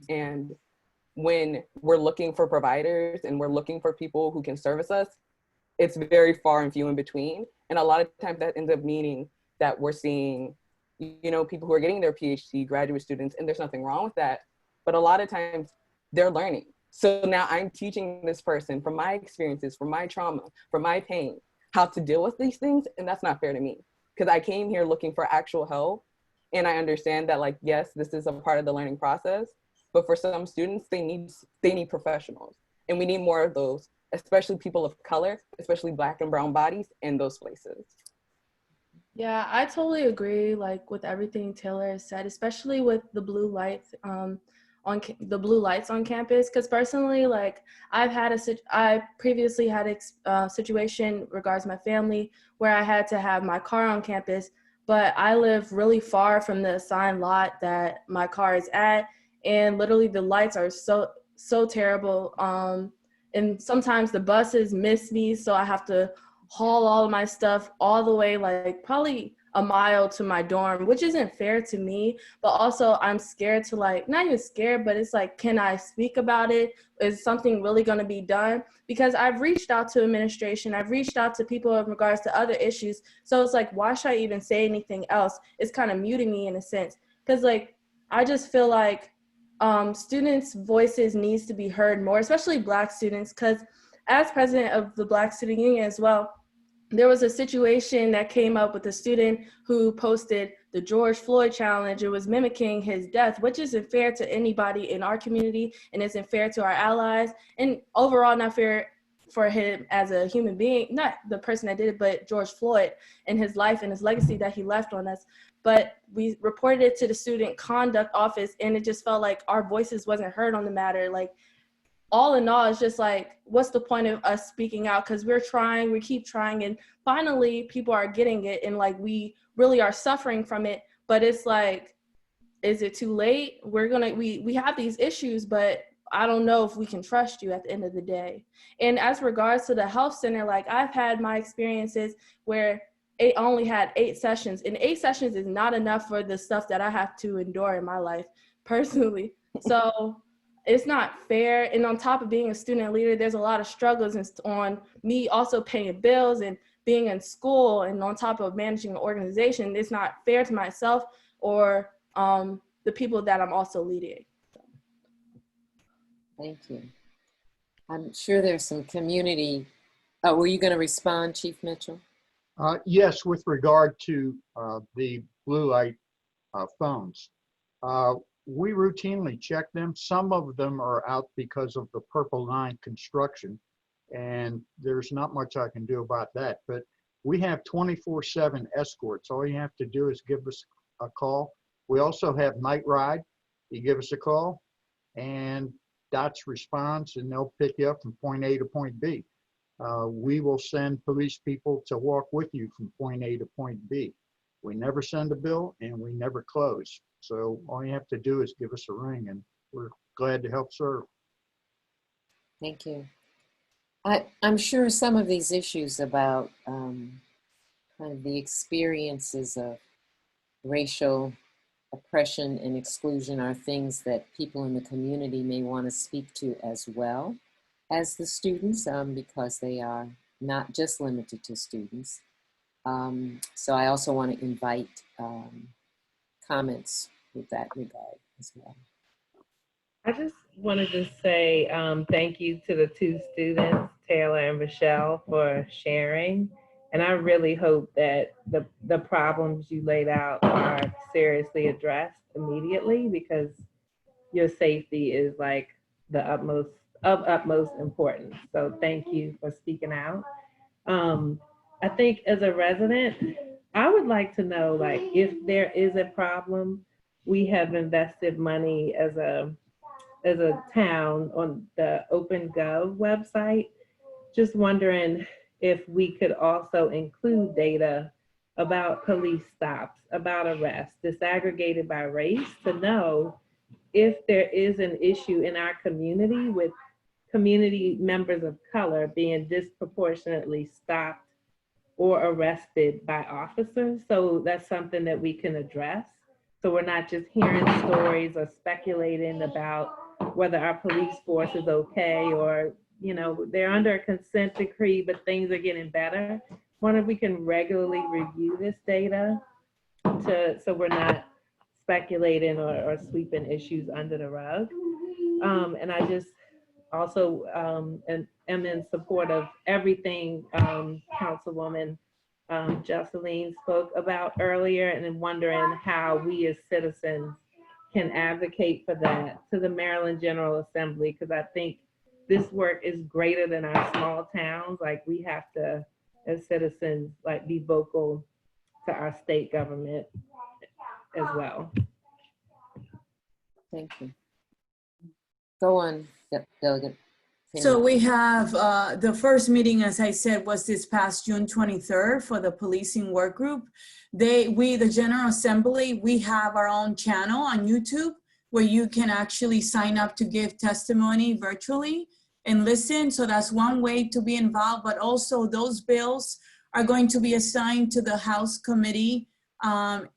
And when we're looking for providers and we're looking for people who can service us, it's very far and few in between. And a lot of times that ends up meaning that we're seeing, you know, people who are getting their PhD, graduate students, and there's nothing wrong with that. But a lot of times they're learning. So now I'm teaching this person from my experiences, from my trauma, from my pain, how to deal with these things. And that's not fair to me, because I came here looking for actual help. And I understand that, like, yes, this is a part of the learning process, but for some students, they need professionals. And we need more of those, especially people of color, especially Black and brown bodies in those places. Yeah, I totally agree, like, with everything Taylor said, especially with the blue lights the blue lights on campus. Because personally, like, I previously had a situation regards my family where I had to have my car on campus, but I live really far from the assigned lot that my car is at, and literally the lights are so terrible. And sometimes the buses miss me, so I have to haul all of my stuff all the way, like, probably a mile to my dorm, which isn't fair to me. But also I'm scared to, like, not even scared, but it's like, can I speak about it? Is something really going to be done? Because I've reached out to administration, I've reached out to people in regards to other issues. So it's like, why should I even say anything else? It's kind of muting me in a sense, because, like, I just feel like students' voices needs to be heard more, especially Black students, because as president of the Black Student Union as well, there was a situation that came up with a student who posted the George Floyd challenge. It was mimicking his death, which isn't fair to anybody in our community, and isn't fair to our allies, and overall not fair for him as a human being, not the person that did it, but George Floyd and his life and his legacy that he left on us. But we reported it to the student conduct office, and it just felt like our voices wasn't heard on the matter. Like, all in all, it's just like, what's the point of us speaking out? Because we're trying, we keep trying, and finally people are getting it, and, like, we really are suffering from it. But it's like, is it too late? We have these issues, but I don't know if we can trust you at the end of the day. And as regards to the health center, like, I've had my experiences where it only had 8 sessions, and 8 sessions is not enough for the stuff that I have to endure in my life personally. So it's not fair. And on top of being a student leader, there's a lot of struggles on me also paying bills and being in school, and on top of managing an organization. It's not fair to myself or the people that I'm also leading. Thank you. I'm sure there's some community. Oh, were you going to respond, Chief Mitchell? Yes, with regard to the blue light phones. We routinely check them. Some of them are out because of the Purple Line construction, and there's not much I can do about that. But we have 24/7 escorts. All you have to do is give us a call. We also have Night Ride. You give us a call, and DOTS responds, and they'll pick you up from point A to point B. We will send police people to walk with you from point A to point B. We never send a bill, and we never close. So all you have to do is give us a ring, and we're glad to help serve. Thank you. I'm sure some of these issues about kind of the experiences of racial oppression and exclusion are things that people in the community may want to speak to as well as the students, because they are not just limited to students. So I also want to invite comments with that regard as well. I just wanted to say thank you to the two students, Taylor and Rochelle, for sharing. And I really hope that the problems you laid out are seriously addressed immediately, because your safety is like the utmost importance. So thank you for speaking out. I think as a resident, I would like to know, like, if there is a problem. We have invested money as a town on the OpenGov website. Just wondering if we could also include data about police stops, about arrests, disaggregated by race, to know if there is an issue in our community with community members of color being disproportionately stopped or arrested by officers. So that's something that we can address. So we're not just hearing stories or speculating about whether our police force is okay, or, you know, they're under a consent decree, but things are getting better. Wonder if we can regularly review this data so we're not speculating or sweeping issues under the rug. And I just also am in support of everything Councilwoman Jocelyn spoke about earlier, and wondering how we as citizens can advocate for that to the Maryland General Assembly, because I think this work is greater than our small towns. Like, we have to, as citizens, like, be vocal to our state government as well. Thank you. Go on, Delegate. So we have the first meeting, as I said, was this past June 23rd for the policing work group. We, the General Assembly, we have our own channel on YouTube where you can actually sign up to give testimony virtually and listen. So that's one way to be involved, but also those bills are going to be assigned to the House committee,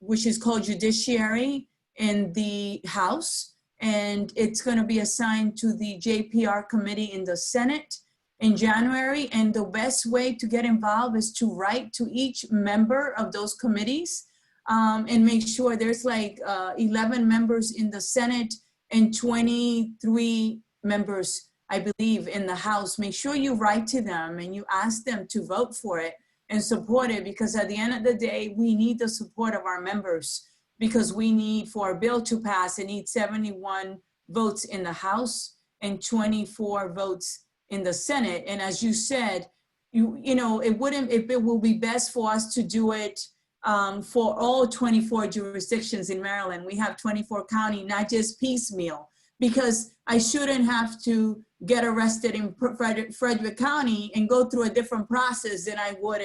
which is called Judiciary in the House. And it's going to be assigned to the JPR committee in the Senate in January. And the best way to get involved is to write to each member of those committees and make sure there's like 11 members in the Senate and 23 members, I believe, in the House. Make sure you write to them and you ask them to vote for it and support it, because at the end of the day, we need the support of our members, because we need, for a bill to pass, it needs 71 votes in the House and 24 votes in the Senate. And as you said, you know, it will be best for us to do it for all 24 jurisdictions in Maryland. We have 24 county, not just piecemeal, because I shouldn't have to get arrested in Frederick County and go through a different process than I would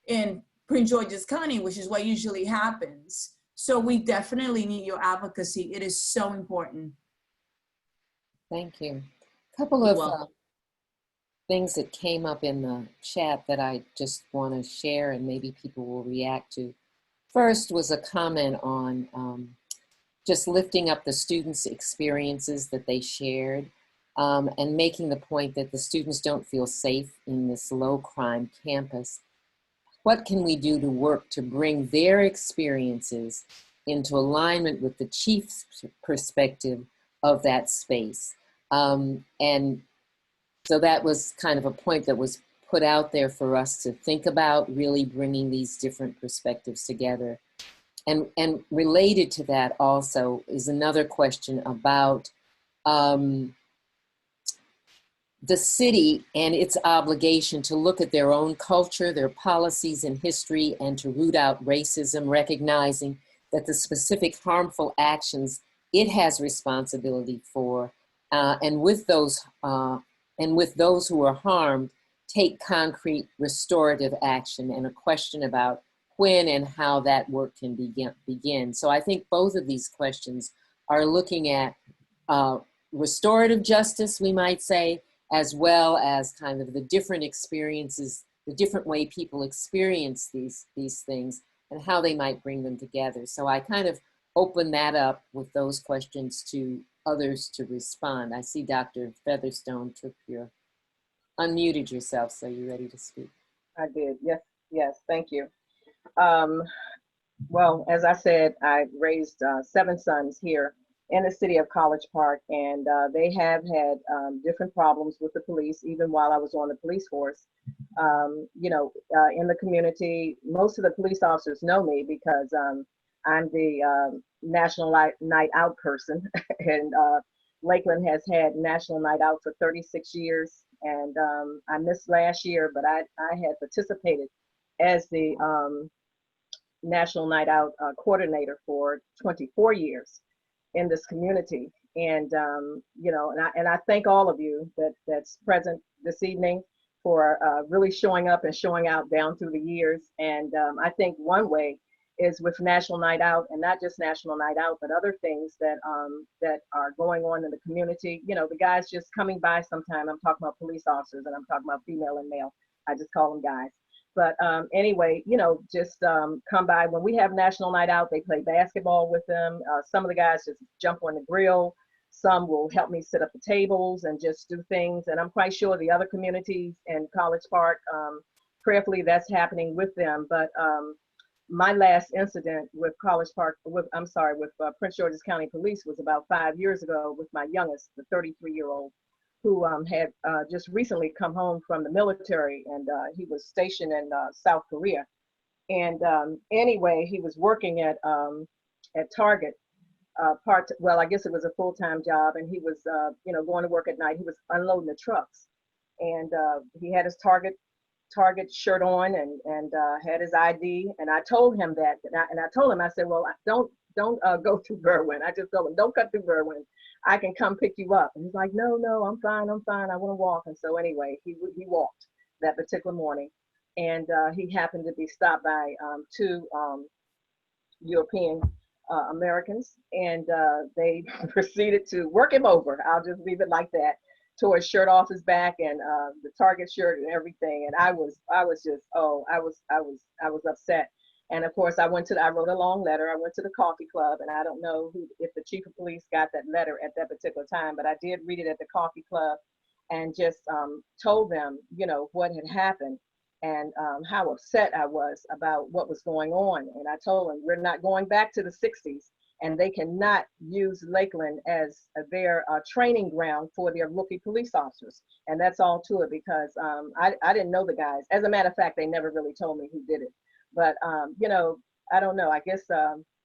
in Prince George's County, which is what usually happens. So we definitely need your advocacy. It is so important. Thank you. A couple of things that came up in the chat that I just want to share and maybe people will react to. First was a comment on just lifting up the students' experiences that they shared and making the point that the students don't feel safe in this low crime campus. What can we do to work to bring their experiences into alignment with the chief's perspective of that space? And so that was kind of a point that was put out there for us to think about, really bringing these different perspectives together. And related to that also is another question about the city and its obligation to look at their own culture, their policies and history, and to root out racism, recognizing that the specific harmful actions it has responsibility for, and with those who are harmed, take concrete restorative action, and a question about when and how that work can begin. So I think both of these questions are looking at restorative justice, we might say, as well as kind of the different experiences, the different way people experience these things, and how they might bring them together. So I kind of open that up with those questions to others to respond. I see Dr. Featherstone unmuted yourself, so you're ready to speak. I did. Yes, yes. Thank you. Well, as I said, I raised 7 sons here in the city of College Park, and they have had different problems with the police, even while I was on the police force. You know, in the community, most of the police officers know me because I'm the National Night Out person, and Lakeland has had National Night Out for 36 years, and I missed last year, but I had participated as the National Night Out coordinator for 24 years in this community. And you know, and I thank all of you that's present this evening for really showing up and showing out down through the years. And I think one way is with National Night Out, and not just National Night Out, but other things that that are going on in the community. You know, the guys just coming by sometime. I'm talking about police officers, and I'm talking about female and male. I just call them guys. But anyway, you know, just come by. When we have National Night Out, they play basketball with them. Some of the guys just jump on the grill. Some will help me set up the tables and just do things. And I'm quite sure the other communities in College Park, prayerfully that's happening with them. But my last incident with College Park, with Prince George's County Police was about 5 years ago with my youngest, the 33-year-old, who had just recently come home from the military, and he was stationed in South Korea. And anyway, he was working at Target, well, I guess it was a full-time job, and he was, you know, going to work at night. He was unloading the trucks, and he had his Target shirt on, and had his ID. And I told him that, and I told him, I said, well, don't go through Berwyn. I just told him, don't cut through Berwyn. I can come pick you up. And he's like, no, I'm fine. I want to walk. And so anyway, he walked that particular morning, and he happened to be stopped by 2 European Americans, and they proceeded to work him over. I'll just leave it like that. Tore his shirt off his back, and the Target shirt and everything. And I was just, I was upset. And of course, I wrote a long letter. I went to the coffee club, and I don't know if the chief of police got that letter at that particular time, but I did read it at the coffee club, and just told them, you know, what had happened, and how upset I was about what was going on. And I told them, we're not going back to the 60s, and they cannot use Lakeland as their training ground for their rookie police officers. And that's all to it, because I didn't know the guys. As a matter of fact, they never really told me who did it. But, you know, I don't know. I guess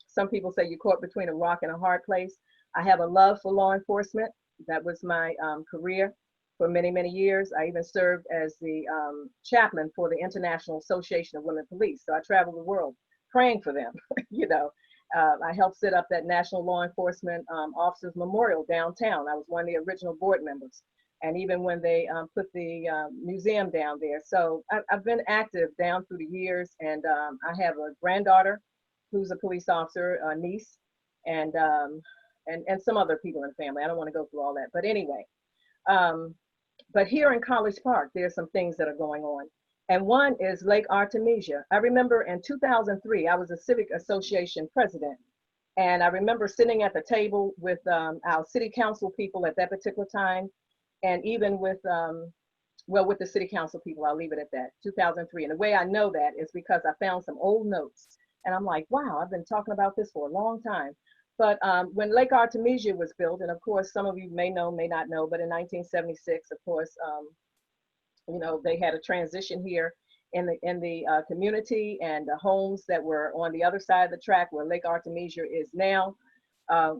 some people say you're caught between a rock and a hard place. I have a love for law enforcement. That was my career for many, many years. I even served as the chaplain for the International Association of Women Police. So I traveled the world praying for them. You know, I helped set up that National Law Enforcement Officers Memorial downtown. I was one of the original board members. And even when they put the museum down there. So I've been active down through the years, and I have a granddaughter who's a police officer, a niece, and some other people in the family. I don't want to go through all that, but anyway. But here in College Park, there's some things that are going on. And one is Lake Artemisia. I remember in 2003, I was a Civic Association president. And I remember sitting at the table with our city council people at that particular time, and even with, with the city council people. I'll leave it at that, 2003. And the way I know that is because I found some old notes, and I'm like, wow, I've been talking about this for a long time. But when Lake Artemisia was built, and of course, some of you may know, may not know, but in 1976, of course, you know, they had a transition here in the community, and the homes that were on the other side of the track where Lake Artemisia is now,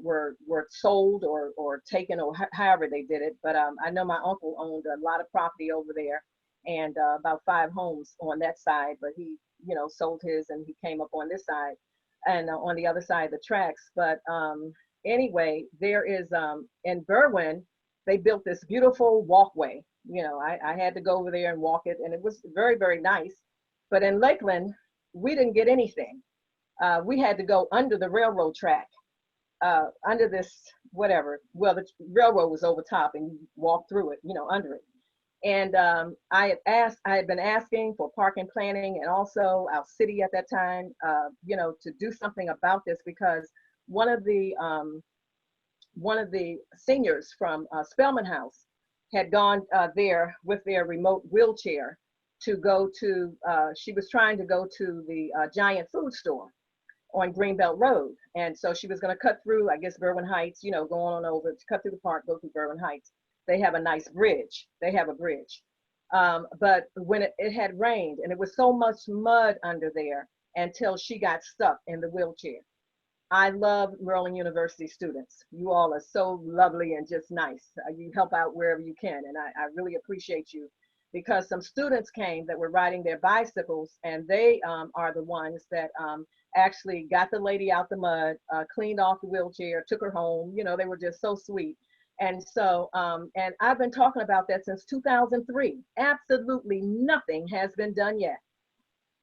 were sold or taken, or however they did it. But I know my uncle owned a lot of property over there, and about 5 homes on that side, but he, you know, sold his, and he came up on this side and on the other side of the tracks. But anyway, there is, in Berwyn, they built this beautiful walkway. You know, I had to go over there and walk it, and it was very, very nice. But in Lakeland, we didn't get anything. We had to go under the railroad track. Under this, whatever, well, the railroad was over top, and you walk through it, you know, under it. And I had been asking for parking planning and also our city at that time, to do something about this, because one of the seniors from Spelman House had gone there with their remote wheelchair to go to, she was trying to go to the Giant food store on Greenbelt Road. And so she was going to cut through, I guess, Berwyn Heights, going on over, to cut through the park, go through Berwyn Heights. They have a nice bridge. They have a bridge. But when it had rained and it was so much mud under there until she got stuck in the wheelchair. I love Maryland University students. You all are so lovely and just nice. You help out wherever you can. And I really appreciate you, because some students came that were riding their bicycles, and they are the ones that actually got the lady out the mud, cleaned off the wheelchair, took her home. They were just so sweet. And so, and I've been talking about that since 2003. Absolutely nothing has been done yet.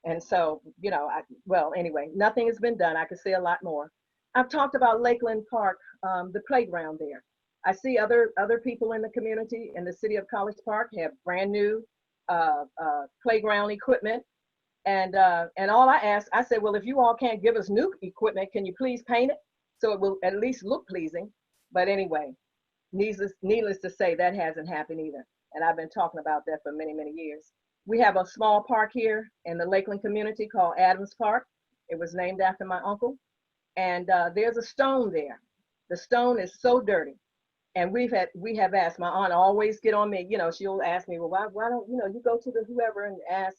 And so, anyway, nothing has been done. I could say a lot more. I've talked about Lakeland Park, the playground there. I see other people in the community in the city of College Park have brand new playground equipment. And all I asked, I said, well, if you all can't give us new equipment, can you please paint it so it will at least look pleasing? But anyway, needless to say, that hasn't happened either. And I've been talking about that for many, many years. We have a small park here in the Lakeland community called Adams Park. It was named after my uncle. And there's a stone there. The stone is so dirty. And we have asked, my aunt always get on me, she'll ask me, well, why don't, you go to the whoever and ask.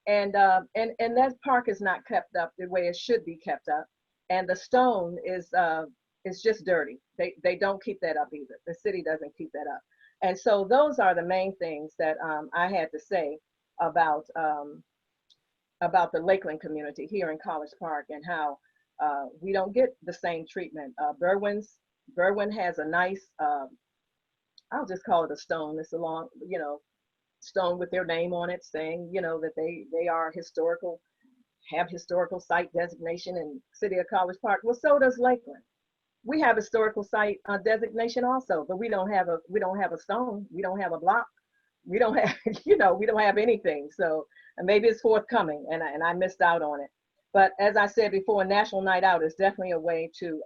And that park is not kept up the way it should be kept up. And the stone is just dirty. They don't keep that up either. The city doesn't keep that up. And so those are the main things that I had to say about the Lakeland community here in College Park, and how we don't get the same treatment. Berwyn has a nice, I'll just call it a stone. It's a long, stone with their name on it, saying, that they are have historical site designation in city of College Park. Well, so does Lakeland. We have historical site designation also, but we don't have a stone. We don't have a block. We don't have, we don't have anything. So maybe it's forthcoming, and I missed out on it. But as I said before, National Night Out is definitely a way to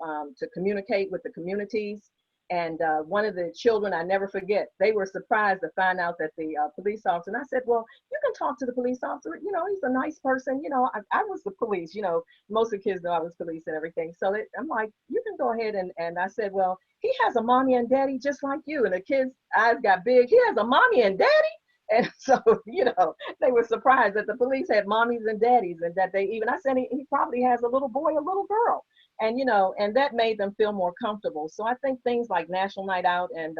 communicate with the communities. And one of the children, I never forget, they were surprised to find out that the police officer, and I said, well, you can talk to the police officer. He's a nice person. I was the police, most of the kids know I was police and everything. So I'm like, you can go ahead. And I said, well, he has a mommy and daddy just like you. And the kids' eyes got big. He has a mommy and daddy. And so, they were surprised that the police had mommies and daddies, and that I said, he probably has a little boy, a little girl. And, and that made them feel more comfortable. So I think things like National Night Out, and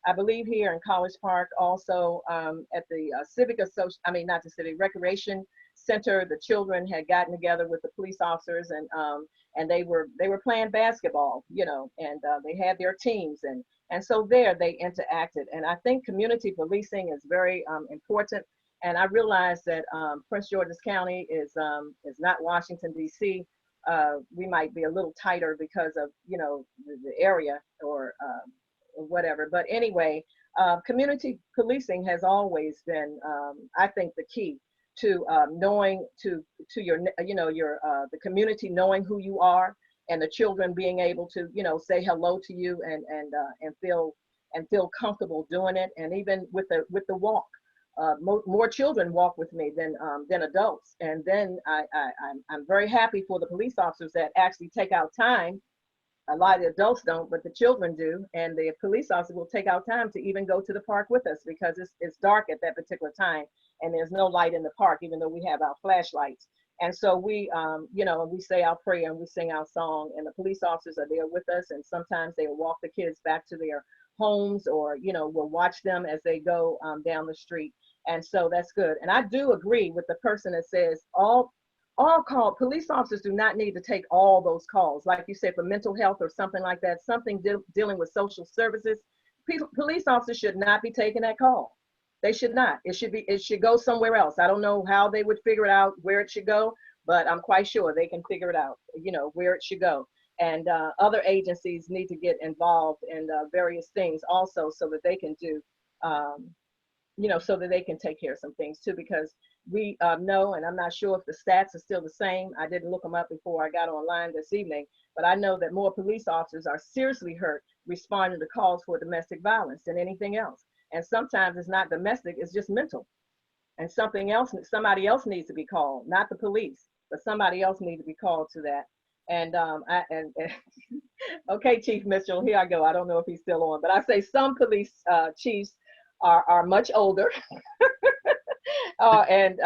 I believe here in College Park also at the Recreation Center, the children had gotten together with the police officers, and they were playing basketball, and they had their teams, and so there they interacted. And I think community policing is very important. And I realize that Prince George's County is not Washington, D.C. We might be a little tighter because of, the area or whatever. But anyway, community policing has always been, I think, the key to knowing to your, the community knowing who you are, and the children being able to, say hello to you and feel comfortable doing it. And even with the walk. More children walk with me than adults. And then I'm very happy for the police officers that actually take out time. A lot of the adults don't, but the children do. And the police officer will take out time to even go to the park with us, because it's dark at that particular time and there's no light in the park, even though we have our flashlights. And so we, we say our prayer and we sing our song, and the police officers are there with us. And sometimes they will walk the kids back to their homes, or, we'll watch them as they go down the street. And so that's good. And I do agree with the person that says all police officers do not need to take all those calls. Like you said, for mental health or something like that, something dealing with social services, police officers should not be taking that call. They should not. It should go somewhere else. I don't know how they would figure it out where it should go, but I'm quite sure they can figure it out, where it should go. And other agencies need to get involved in various things also, so that they can do so that they can take care of some things too, because we know, and I'm not sure if the stats are still the same. I didn't look them up before I got online this evening, but I know that more police officers are seriously hurt responding to calls for domestic violence than anything else. And sometimes it's not domestic, it's just mental. And somebody else needs to be called, not the police, but somebody else needs to be called to that. And okay, Chief Mitchell, here I go. I don't know if he's still on, but I say some police chiefs are much older, and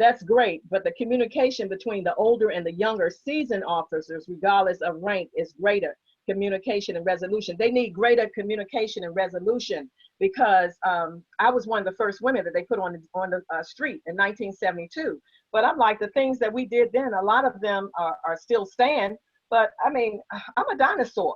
that's great. But the communication between the older and the younger seasoned officers, regardless of rank, is greater communication and resolution. They need greater communication and resolution, because I was one of the first women that they put on the street in 1972. But I'm like, the things that we did then, a lot of them are still stand. But I mean, I'm a dinosaur,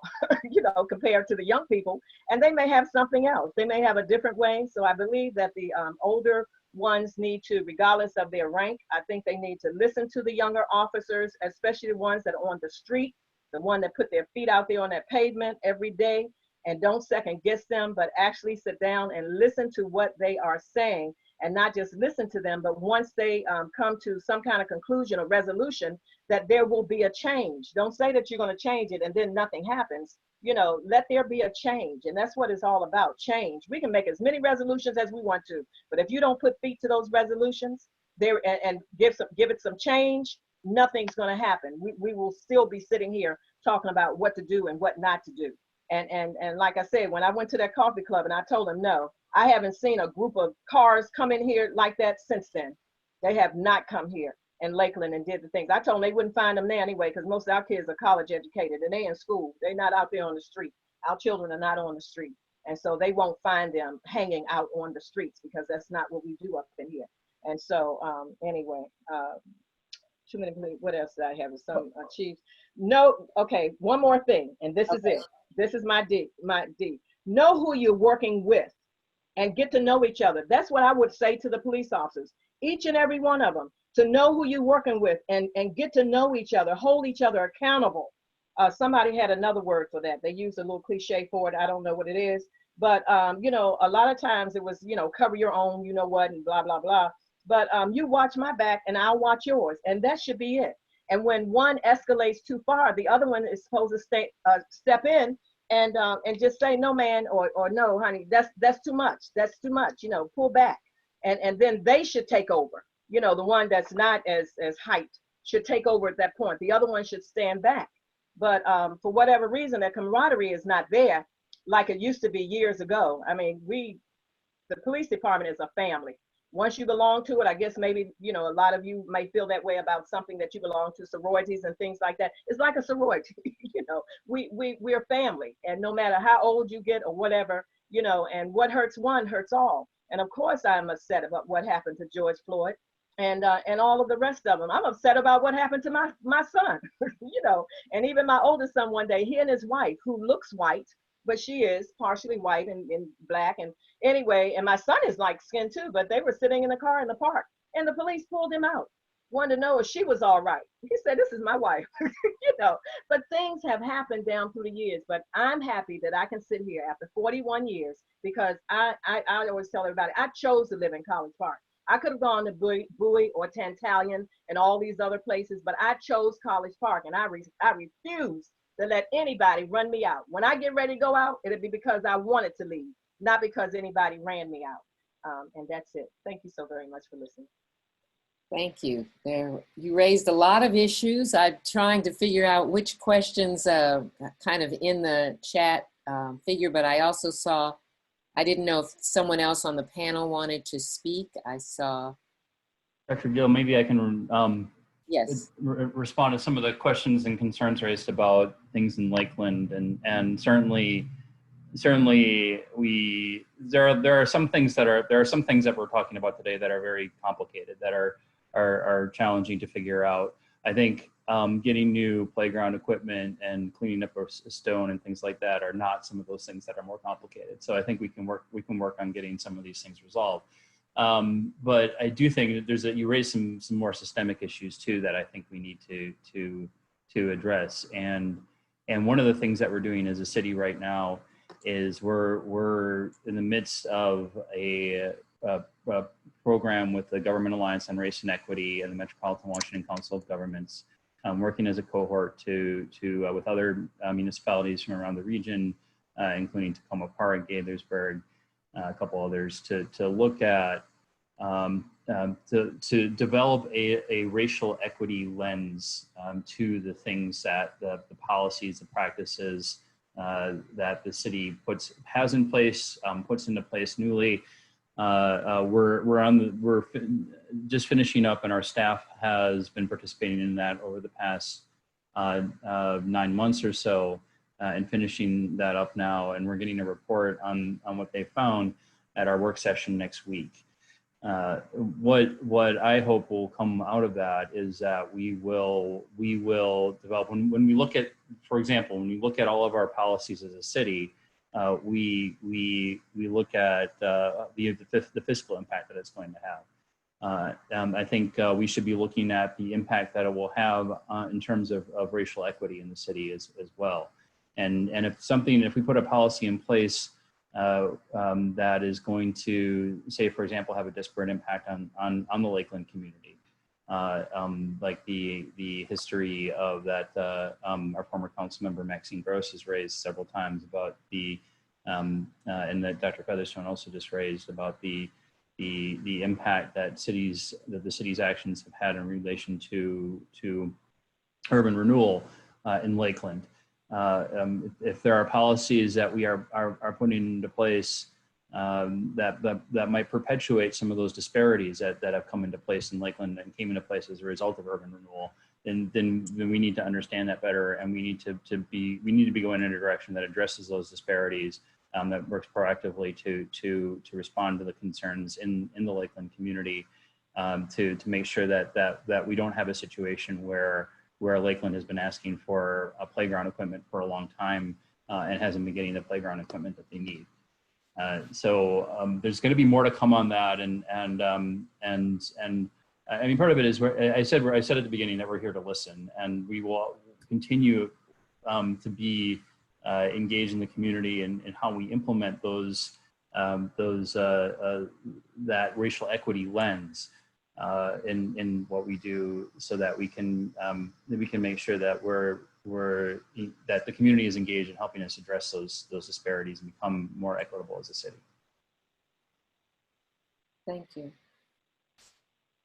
compared to the young people, and they may have something else. They may have a different way. So I believe that the older ones need to, regardless of their rank, I think they need to listen to the younger officers, especially the ones that are on the street, the one that put their feet out there on that pavement every day, and don't second guess them, but actually sit down and listen to what they are saying, and not just listen to them, but once they come to some kind of conclusion or resolution, that there will be a change. Don't say that you're going to change it and then nothing happens. Let there be a change. And that's what it's all about, change. We can make as many resolutions as we want to, but if you don't put feet to those resolutions and give it some change, nothing's going to happen. We will still be sitting here talking about what to do and what not to do. And like I said, when I went to that coffee club and I told them, no, I haven't seen a group of cars come in here like that since then. They have not come here in Lakeland and did the things. I told them they wouldn't find them there anyway, because most of our kids are college educated and they in school. They're not out there on the street. Our children are not on the street. And so they won't find them hanging out on the streets, because that's not what we do up in here. And so anyway, what else did I have? Some chiefs. No, okay, one more thing, and this is it. This is my D. Know who you're working with and get to know each other. That's what I would say to the police officers, each and every one of them, to know who you're working with and get to know each other, hold each other accountable. Somebody had another word for that. They used a little cliche for it. I don't know what it is, but a lot of times it was, cover your own, and blah, blah, blah. But you watch my back and I'll watch yours, and that should be it. And when one escalates too far, the other one is supposed to step in and just say, no, man, or no, honey, that's too much. That's too much, pull back. And then they should take over. The one that's not as hyped should take over at that point. The other one should stand back. But for whatever reason, that camaraderie is not there like it used to be years ago. I mean, the police department is a family. Once you belong to it, I guess maybe, a lot of you may feel that way about something that you belong to, sororities and things like that. It's like a sorority, we're family. And no matter how old you get or whatever, and what hurts one hurts all. And of course I'm upset about what happened to George Floyd and all of the rest of them. I'm upset about what happened to my son, and even my oldest son one day, he and his wife, who looks white, but she is partially white and black. And anyway, and my son is light skinned too, but they were sitting in the car in the park and the police pulled him out, wanted to know if she was all right. He said, this is my wife, but things have happened down through the years. But I'm happy that I can sit here after 41 years, because I always tell everybody, I chose to live in College Park. I could have gone to Bowie or Tantalion and all these other places, but I chose College Park, and I refuse to let anybody run me out. When I get ready to go out, it'll be because I wanted to leave, not because anybody ran me out. And that's it. Thank you so very much for listening. Thank you. You raised a lot of issues. I'm trying to figure out which questions kind of in the chat figure, but I also saw, I didn't know if someone else on the panel wanted to speak. I saw. Dr. Gill, maybe I can yes. Respond to some of the questions and concerns raised about things in Lakeland, and certainly there are some things that we're talking about today that are very complicated, that are challenging to figure out. I think getting new playground equipment and cleaning up a stone and things like that are not some of those things that are more complicated. So I think we can work on getting some of these things resolved. But I do think that you raised some more systemic issues too that I think we need to address. And one of the things that we're doing as a city right now is we're in the midst of a program with the Government Alliance on Race and Equity and the Metropolitan Washington Council of Governments, working as a cohort with other municipalities from around the region, including Tacoma Park, Gaithersburg, a couple others, to look at to develop a racial equity lens to the things that the policies, the practices that the city puts into place newly. We're just finishing up, and our staff has been participating in that over the past 9 months or so, and finishing that up now. And we're getting a report on what they found at our work session next week. What I hope will come out of that is that we will develop, when we look at, for example, when we look at all of our policies as a city, we look at the fiscal impact that it's going to have. I think we should be looking at the impact that it will have in terms of racial equity in the city as well. And if we put a policy in place that is going to, say, for example, have a disparate impact on the Lakeland community, like the history of that our former council member Maxine Gross has raised several times about and that Dr. Featherstone also just raised about the impact that the city's actions have had in relation to urban renewal in Lakeland. If there are policies that we are putting into place that might perpetuate some of those disparities that have come into place in Lakeland and came into place as a result of urban renewal, then we need to understand that better, and we need to be going in a direction that addresses those disparities, that works proactively to respond to the concerns in the Lakeland community, to make sure that we don't have a situation where Lakeland has been asking for a playground equipment for a long time and hasn't been getting the playground equipment that they need. So there's going to be more to come on that, and I mean, part of it is I said at the beginning that we're here to listen, and we will continue to be engaged in the community and how we implement that racial equity lens in what we do, so that we can make sure that that the community is engaged in helping us address those disparities and become more equitable as a city. Thank you.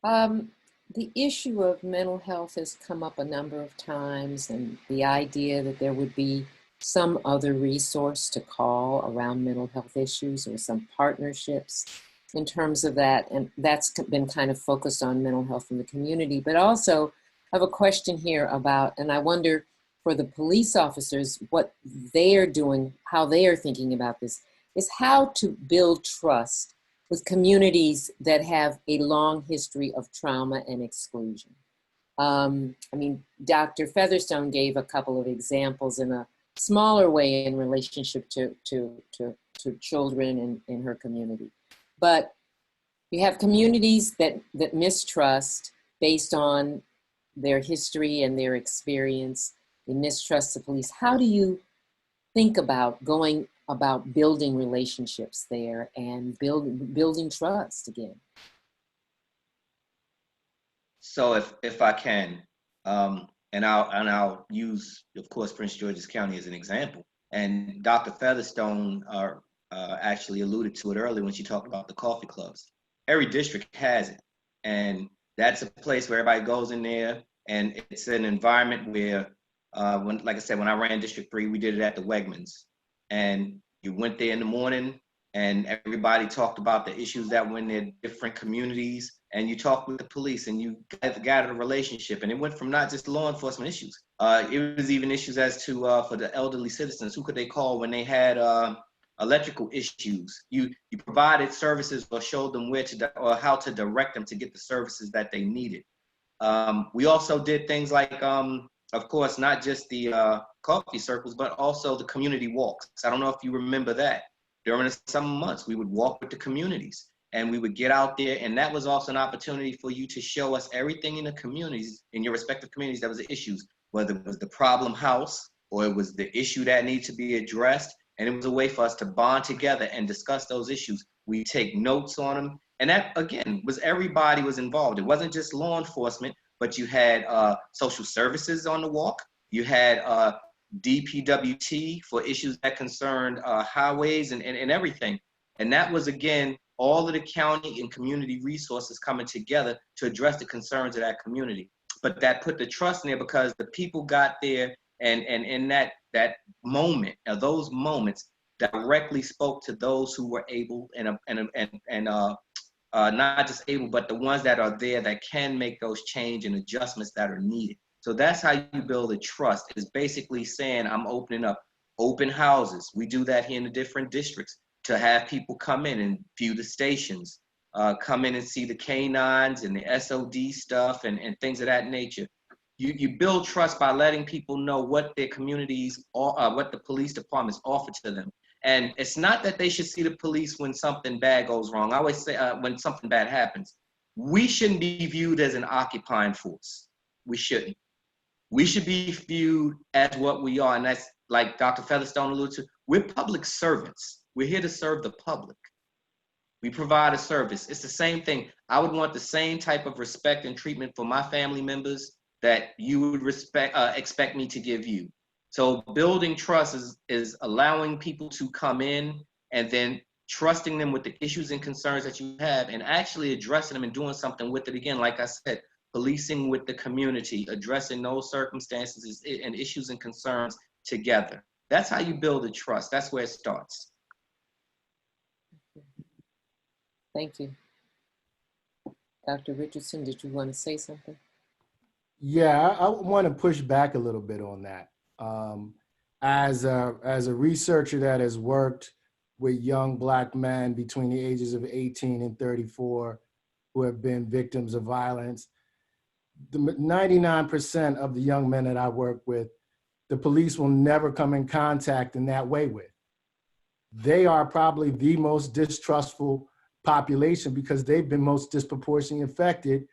The issue of mental health has come up a number of times, and the idea that there would be some other resource to call around mental health issues, or some partnerships in terms of that. And that's been kind of focused on mental health in the community. But also, I have a question here about, and I wonder for the police officers, what they are doing, how they are thinking about this, is how to build trust with communities that have a long history of trauma and exclusion. I mean, Dr. Featherstone gave a couple of examples in a smaller way in relationship to children in her community. But you have communities that mistrust based on their history and their experience. They mistrust the police. How do you think about going about building relationships there and building trust again? So if I can, and I'll use, of course, Prince George's County as an example. And Dr. Featherstone actually alluded to it earlier when she talked about the coffee clubs. Every district has it, and that's a place where everybody goes in there, and it's an environment where, like I said, when I ran District 3, we did it at the Wegmans, and you went there in the morning, and everybody talked about the issues that were in their different communities, and you talked with the police, and you gathered a relationship, and it went from not just law enforcement issues. It was even issues as to for the elderly citizens, who could they call when they had electrical issues. You provided services or showed them where to or how to direct them to get the services that they needed. We also did things like, of course, not just the coffee circles, but also the community walks. I don't know if you remember that. During the summer months, we would walk with the communities, and we would get out there, and that was also an opportunity for you to show us everything in the communities, in your respective communities, that was the issues, whether it was the problem house or it was the issue that needed to be addressed. And it was a way for us to bond together and discuss those issues. We take notes on them, And that, again, was everybody was involved. It wasn't just law enforcement, but you had social services on the walk. You had DPWT for issues that concerned highways and everything. And that was, again, all of the county and community resources coming together to address the concerns of that community. But that put the trust in there because the people got there and in that moment, those moments directly spoke to those who were able and not just able, but the ones that are there that can make those change and adjustments that are needed. So that's how you build a trust, is basically saying, I'm opening up open houses. We do that here in the different districts to have people come in and view the stations, come in and see the canines and the SOD stuff and things of that nature. You build trust by letting people know what their communities, what the police departments offer to them. And it's not that they should see the police when something bad goes wrong. I always say when something bad happens, we shouldn't be viewed as an occupying force. We shouldn't. We should be viewed as what we are. And that's like Dr. Featherstone alluded to. We're public servants. We're here to serve the public. We provide a service. It's the same thing. I would want the same type of respect and treatment for my family members that you would expect me to give you. So building trust is allowing people to come in and then trusting them with the issues and concerns that you have and actually addressing them and doing something with it. Again, like I said, policing with the community, addressing those circumstances and issues and concerns together. That's how you build a trust. That's where it starts. Thank you. Dr. Richardson, did you want to say something? Yeah, I want to push back a little bit on that. As a researcher that has worked with young Black men between the ages of 18 and 34 who have been victims of violence, the 99% of the young men that I work with, the police will never come in contact in that way with. They are probably the most distrustful population because they've been most disproportionately affected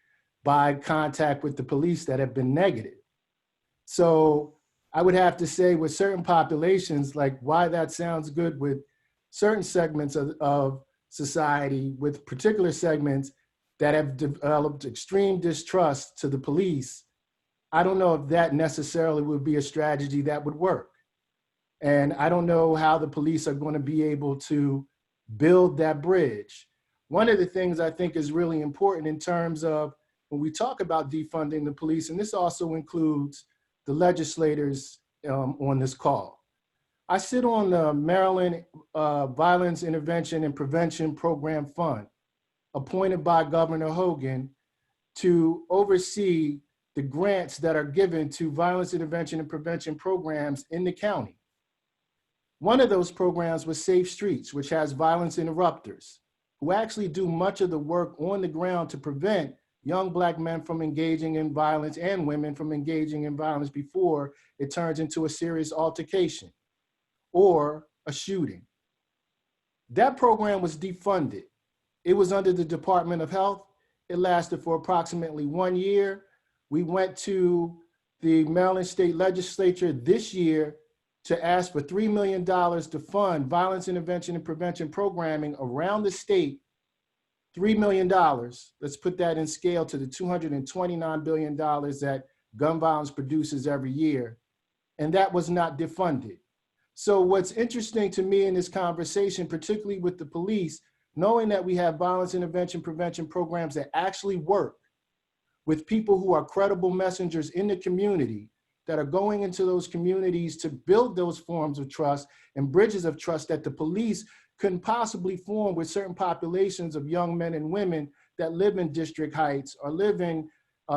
by contact with the police that have been negative. So I would have to say with certain populations, like why that sounds good with certain segments of society, with particular segments that have developed extreme distrust to the police, I don't know if that necessarily would be a strategy that would work. And I don't know how the police are going to be able to build that bridge. One of the things I think is really important in terms of when we talk about defunding the police, and this also includes the legislators on this call. I sit on the Maryland Violence Intervention and Prevention Program Fund, appointed by Governor Hogan to oversee the grants that are given to violence intervention and prevention programs in the county. One of those programs was Safe Streets, which has violence interrupters, who actually do much of the work on the ground to prevent young Black men from engaging in violence and women from engaging in violence before it turns into a serious altercation or a shooting. That program was defunded. It was under the Department of Health. It lasted for approximately 1 year. We went to the Maryland State Legislature this year to ask for $3 million to fund violence intervention and prevention programming around the state. $3 million, let's put that in scale to the $229 billion that gun violence produces every year. And that was not defunded. So what's interesting to me in this conversation, particularly with the police, knowing that we have violence intervention prevention programs that actually work with people who are credible messengers in the community that are going into those communities to build those forms of trust and bridges of trust that the police couldn't possibly form with certain populations of young men and women that live in District Heights or live in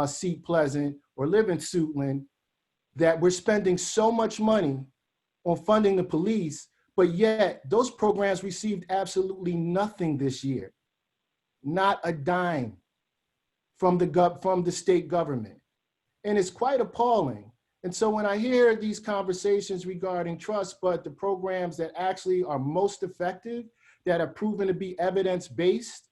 Seat Pleasant or live in Suitland, that we're spending so much money on funding the police, but yet those programs received absolutely nothing this year, not a dime from the state government. And it's quite appalling. And so when I hear these conversations regarding trust, but the programs that actually are most effective, that are proven to be evidence-based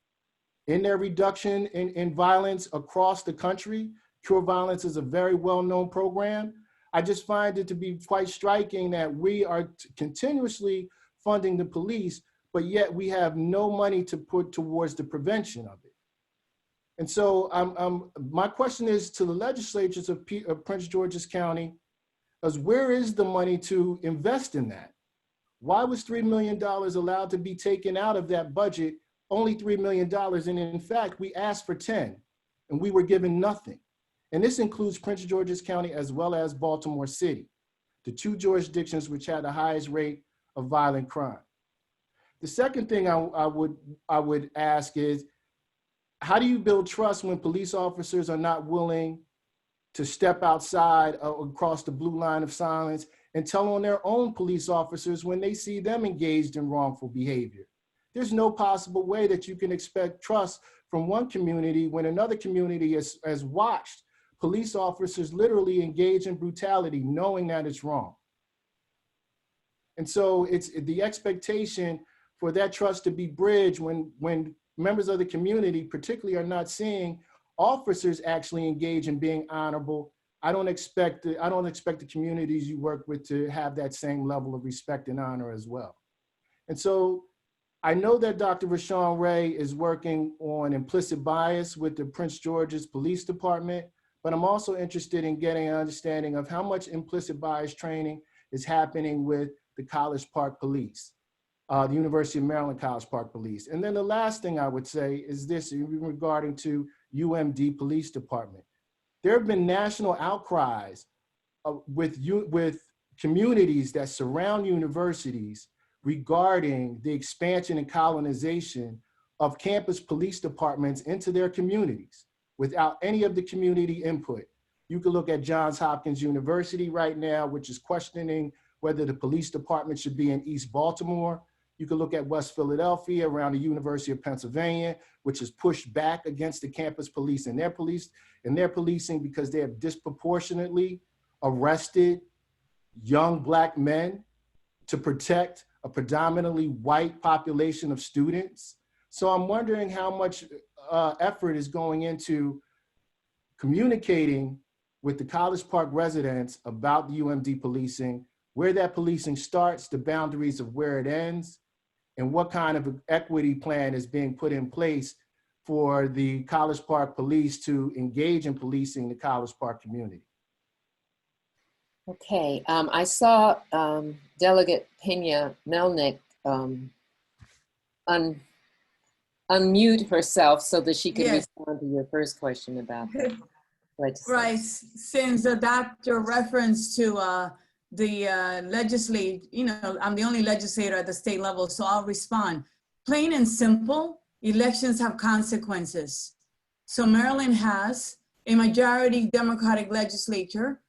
in their reduction in violence across the country, Cure Violence is a very well-known program. I just find it to be quite striking that we are continuously funding the police, but yet we have no money to put towards the prevention of it. And so my question is to the legislatures of Prince George's County, is where is the money to invest in that? Why was $3 million allowed to be taken out of that budget, only $3 million? And in fact, we asked for 10 and we were given nothing. And this includes Prince George's County as well as Baltimore City, the two jurisdictions which had the highest rate of violent crime. The second thing I would ask is, how do you build trust when police officers are not willing to step outside across the blue line of silence and tell on their own police officers when they see them engaged in wrongful behavior? There's no possible way that you can expect trust from one community when another community has watched police officers literally engage in brutality, knowing that it's wrong. And so it's the expectation for that trust to be bridged when members of the community particularly are not seeing officers actually engage in being honorable. I don't expect the communities you work with to have that same level of respect and honor as well. And so I know that Dr. Rashawn Ray is working on implicit bias with the Prince George's Police Department, but I'm also interested in getting an understanding of how much implicit bias training is happening with the College Park Police, the University of Maryland College Park Police. And then the last thing I would say is this regarding to UMD Police Department. There have been national outcries with communities that surround universities regarding the expansion and colonization of campus police departments into their communities without any of the community input. You can look at Johns Hopkins University right now, which is questioning whether the police department should be in East Baltimore. You can look at West Philadelphia around the University of Pennsylvania, which has pushed back against the campus police and their policing because they have disproportionately arrested young Black men to protect a predominantly white population of students. So I'm wondering how much effort is going into communicating with the College Park residents about the UMD policing, where that policing starts, the boundaries of where it ends, and what kind of equity plan is being put in place for the College Park Police to engage in policing the College Park community. Okay, I saw Delegate Pena Melnick unmute herself so that she could respond to your first question about the legislation. Right, since the doctor reference to the legislate, I'm the only legislator at the state level, so I'll respond. Plain and simple, elections have consequences. So Maryland has a majority Democratic legislature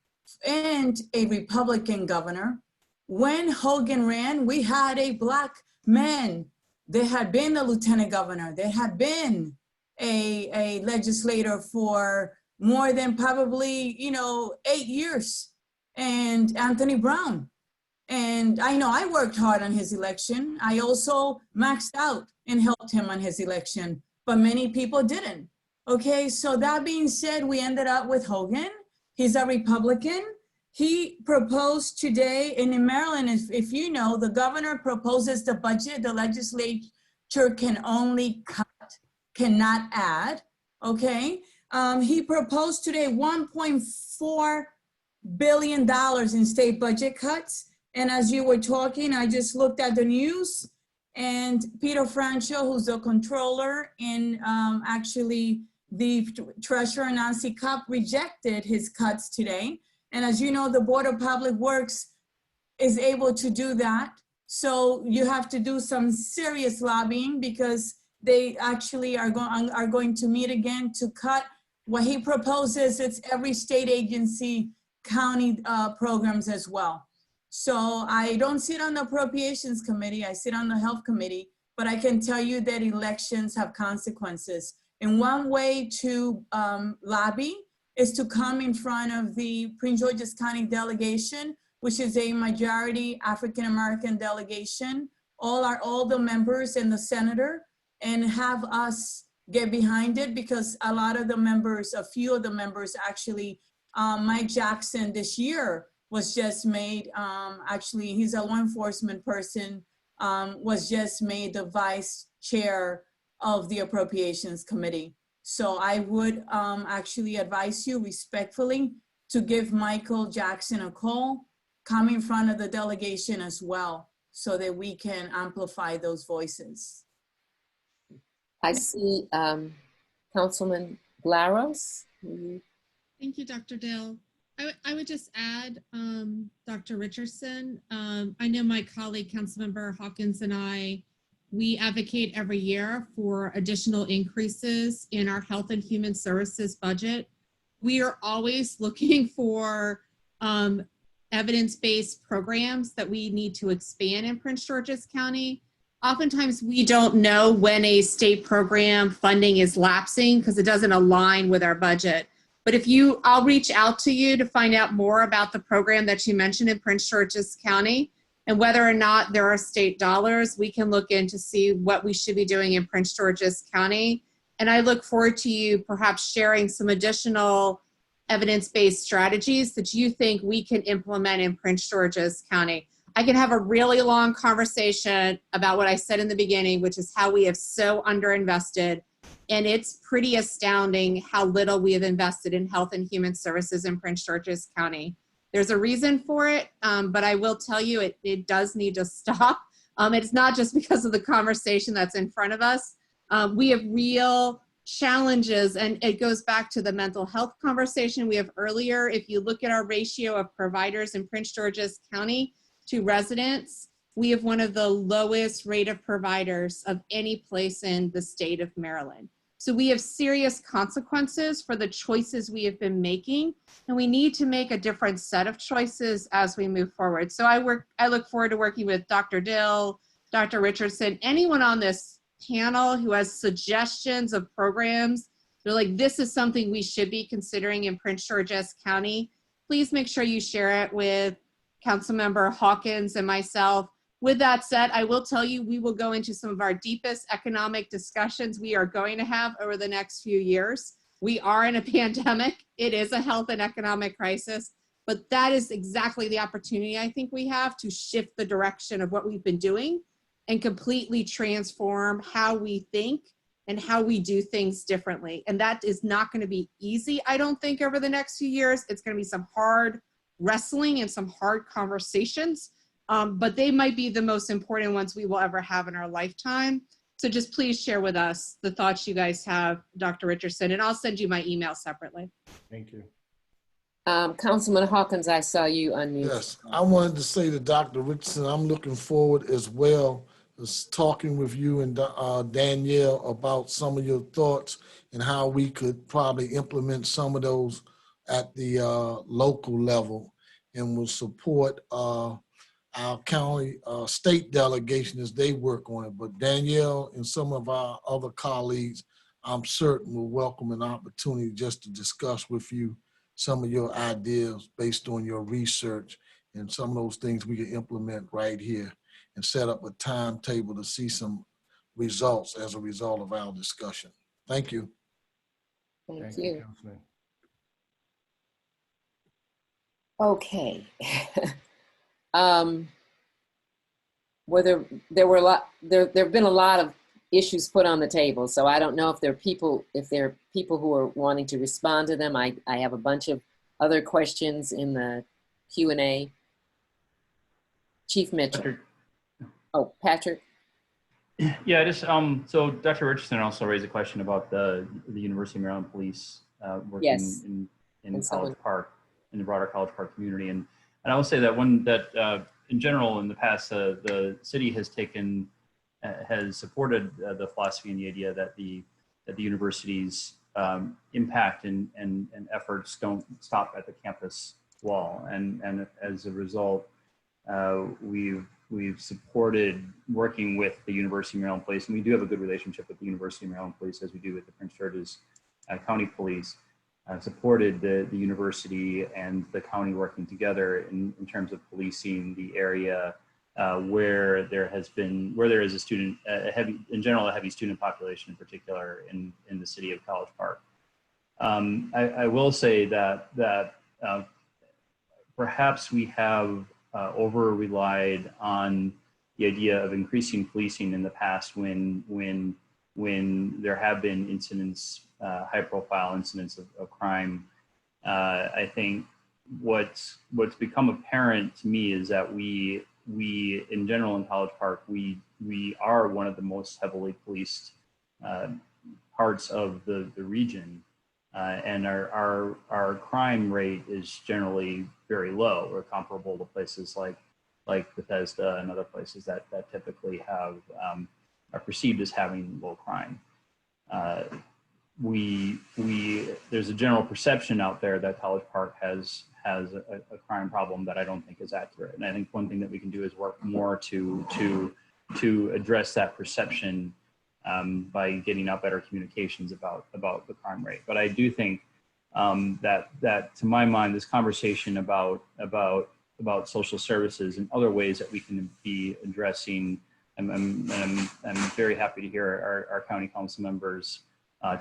and a Republican governor. When Hogan ran, we had a Black man. There had been a lieutenant governor. There had been a legislator for more than probably, 8 years. And Anthony Brown. And I know I worked hard on his election. I also maxed out and helped him on his election, but many people didn't. Okay, so that being said, we ended up with Hogan. He's a Republican. He proposed today, and in Maryland, if you know, the governor proposes the budget, the legislature can only cut, cannot add, okay? He proposed today $1.4 billion in state budget cuts. And as you were talking, I just looked at the news, and Peter Franchot, who's the controller, and actually the treasurer, Nancy Kopp, rejected his cuts today. And as you know, the Board of Public Works is able to do that. So you have to do some serious lobbying because they actually are going to meet again to cut what he proposes. It's every state agency, county programs as well. So I don't sit on the Appropriations Committee, I sit on the Health Committee, but I can tell you that elections have consequences. And one way to lobby is to come in front of the Prince George's County delegation, which is a majority African-American delegation, all the members and the senator, and have us get behind it, because a lot of the members, a few of the members actually, Mike Jackson this year was just made, actually he's a law enforcement person was just made the vice chair of the Appropriations Committee. So I would actually advise you respectfully to give Michael Jackson a call, come in front of the delegation as well, so that we can amplify those voices. I see Councilman Glaros. Thank you, Dr. Dale. I would just add, Dr. Richardson, I know my colleague, Councilmember Hawkins, and we advocate every year for additional increases in our Health and Human Services budget. We are always looking for evidence-based programs that we need to expand in Prince George's County. Oftentimes we don't know when a state program funding is lapsing because it doesn't align with our budget. But I'll reach out to you to find out more about the program that you mentioned in Prince George's County, and whether or not there are state dollars, we can look in to see what we should be doing in Prince George's County. And I look forward to you perhaps sharing some additional evidence-based strategies that you think we can implement in Prince George's County. I can have a really long conversation about what I said in the beginning, which is how we have so underinvested. And it's pretty astounding how little we have invested in health and human services in Prince George's County. There's a reason for it, but I will tell you it does need to stop. It's not just because of the conversation that's in front of us. We have real challenges, and it goes back to the mental health conversation we have earlier. If you look at our ratio of providers in Prince George's County to residents, we have one of the lowest rate of providers of any place in the state of Maryland. So we have serious consequences for the choices we have been making, and we need to make a different set of choices as we move forward. So I look forward to working with Dr. Dill, Dr. Richardson, anyone on this panel who has suggestions of programs. They're like, this is something we should be considering in Prince George's County. Please make sure you share it with Councilmember Hawkins and myself. With that said, I will tell you, we will go into some of our deepest economic discussions we are going to have over the next few years. We are in a pandemic. It is a health and economic crisis, but that is exactly the opportunity I think we have to shift the direction of what we've been doing and completely transform how we think and how we do things differently. And that is not going to be easy, I don't think, over the next few years. It's going to be some hard wrestling and some hard conversations. But they might be the most important ones we will ever have in our lifetime. So just please share with us the thoughts you guys have, Dr. Richardson, and I'll send you my email separately. Thank you. Councilman Hawkins, I saw you unmute. Yes, I wanted to say to Dr. Richardson, I'm looking forward as well as talking with you and Danielle about some of your thoughts and how we could probably implement some of those at the local level, and will support our county state delegation as they work on it. But Danielle and some of our other colleagues, I'm certain will welcome an opportunity just to discuss with you some of your ideas based on your research, and some of those things we can implement right here and set up a timetable to see some results as a result of our discussion. Thank you. Thank you. Okay. There have been a lot of issues put on the table, so I don't know if there are people who are wanting to respond to them. I have a bunch of other questions in the Q&A. Chief Mitchell. Oh, Patrick. Yeah, just so Dr. Richardson also raised a question about the University of Maryland Police working Yes. in College Park, in the broader College Park community, and I will say that in general, in the past, the city has supported the philosophy and the idea that the university's impact and efforts don't stop at the campus wall, and as a result, we've supported working with the University of Maryland Police, and we do have a good relationship with the University of Maryland Police, as we do with the Prince George's County Police. Supported the university and the county working together in terms of policing the area where there is a heavy student population, in particular in the city of College Park. I will say that perhaps we have over relied on the idea of increasing policing in the past when there have been incidents, high-profile incidents of crime. I think what's become apparent to me is that we in general in College Park, we are one of the most heavily policed parts of the region, and our crime rate is generally very low, or comparable to places like Bethesda and other places that typically have are perceived as having low crime. There's a general perception out there that College Park has a crime problem that I don't think is accurate. And I think one thing that we can do is work more to address that perception by getting out better communications about the crime rate. But I do think that to my mind, this conversation about social services and other ways that we can be addressing, and I'm very happy to hear our county council members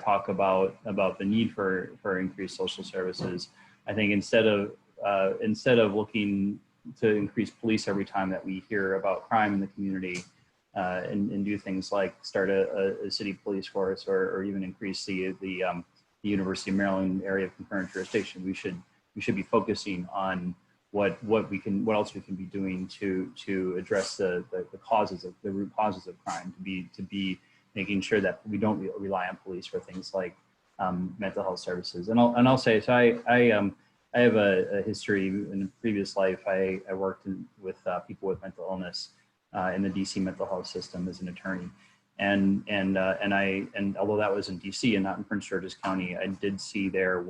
talk about the need for increased social services. I think instead of looking to increase police every time that we hear about crime in the community, and do things like start a city police force or even increase the University of Maryland area of concurrent jurisdiction, we should be focusing on what else we can be doing to address the root causes of crime, to be making sure that we don't rely on police for things like mental health services. And I'll say, so I have a history in a previous life. I worked with people with mental illness in the DC mental health system as an attorney, and although that was in DC and not in Prince George's County, I did see there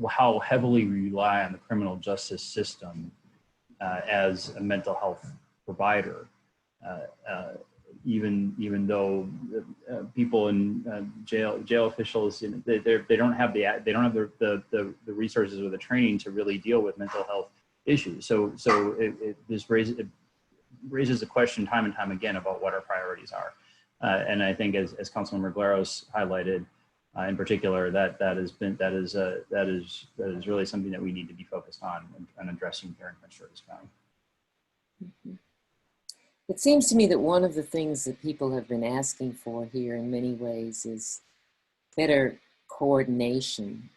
how heavily we rely on the criminal justice system as a mental health provider. Even though people in jail officials, they don't have the resources or the training to really deal with mental health issues. So it raises a question time and time again about what our priorities are. And I think as Councilmember Glaros highlighted, in particular, that is really something that we need to be focused on and addressing here in Prince George's County. Mm-hmm. It seems to me that one of the things that people have been asking for here in many ways is better coordination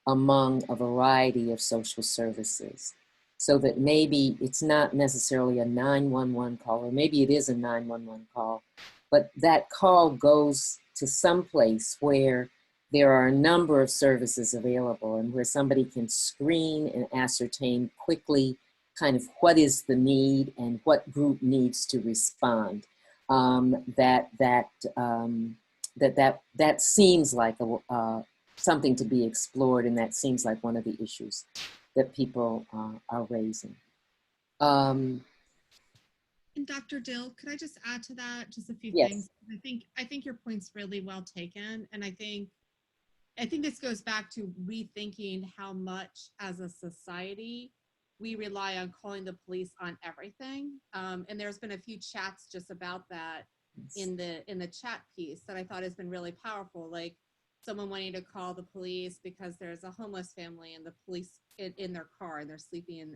among a variety of social services, so that maybe it's not necessarily a 911 call, or maybe it is a 911 call, but that call goes to some place where there are a number of services available and where somebody can screen and ascertain quickly kind of what is the need and what group needs to respond. That seems like something to be explored, and that seems like one of the issues that people are raising. And Dr. Dill, could I just add to that just a few things? I think your point's really well taken, and I think this goes back to rethinking how much as a society we rely on calling the police on everything. And there's been a few chats just about that in the chat piece that I thought has been really powerful, like someone wanting to call the police because there's a homeless family and the police in their car and they're sleeping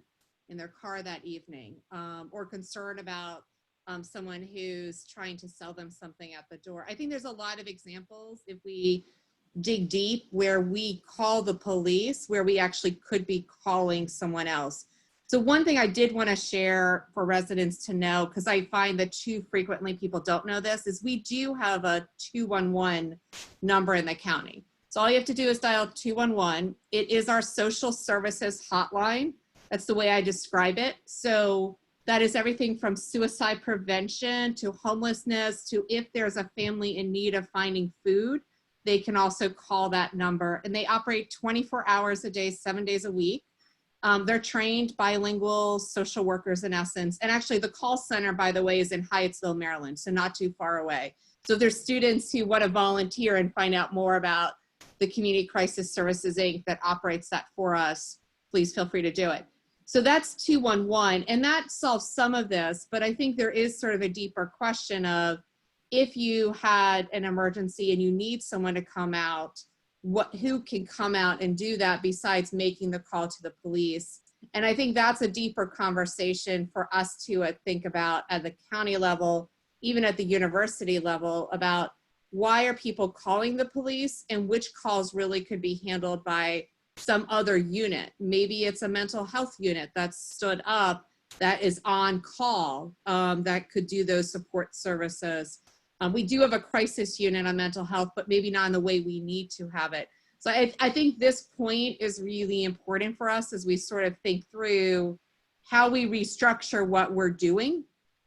in their car that evening, or concern about someone who's trying to sell them something at the door. I think there's a lot of examples, if we dig deep, where we call the police, where we actually could be calling someone else. So one thing I did want to share for residents to know, because I find that too frequently people don't know this, is we do have a 211 number in the county. So all you have to do is dial 211. It is our social services hotline. That's the way I describe it. So that is everything from suicide prevention to homelessness to if there's a family in need of finding food, they can also call that number. And they operate 24 hours a day, 7 days a week. They're trained bilingual social workers in essence. And actually the call center, by the way, is in Hyattsville, Maryland, so not too far away. So if there's students who want to volunteer and find out more about the Community Crisis Services, Inc. that operates that for us, please feel free to do it. So that's 211, and that solves some of this, but I think there is sort of a deeper question of, if you had an emergency and you need someone to come out, who can come out and do that besides making the call to the police? And I think that's a deeper conversation for us to think about at the county level, even at the university level, about why are people calling the police and which calls really could be handled by some other unit. Maybe it's a mental health unit that's stood up, that is on call, that could do those support services. We do have a crisis unit on mental health, but maybe not in the way we need to have it. So I think this point is really important for us as we sort of think through how we restructure what we're doing,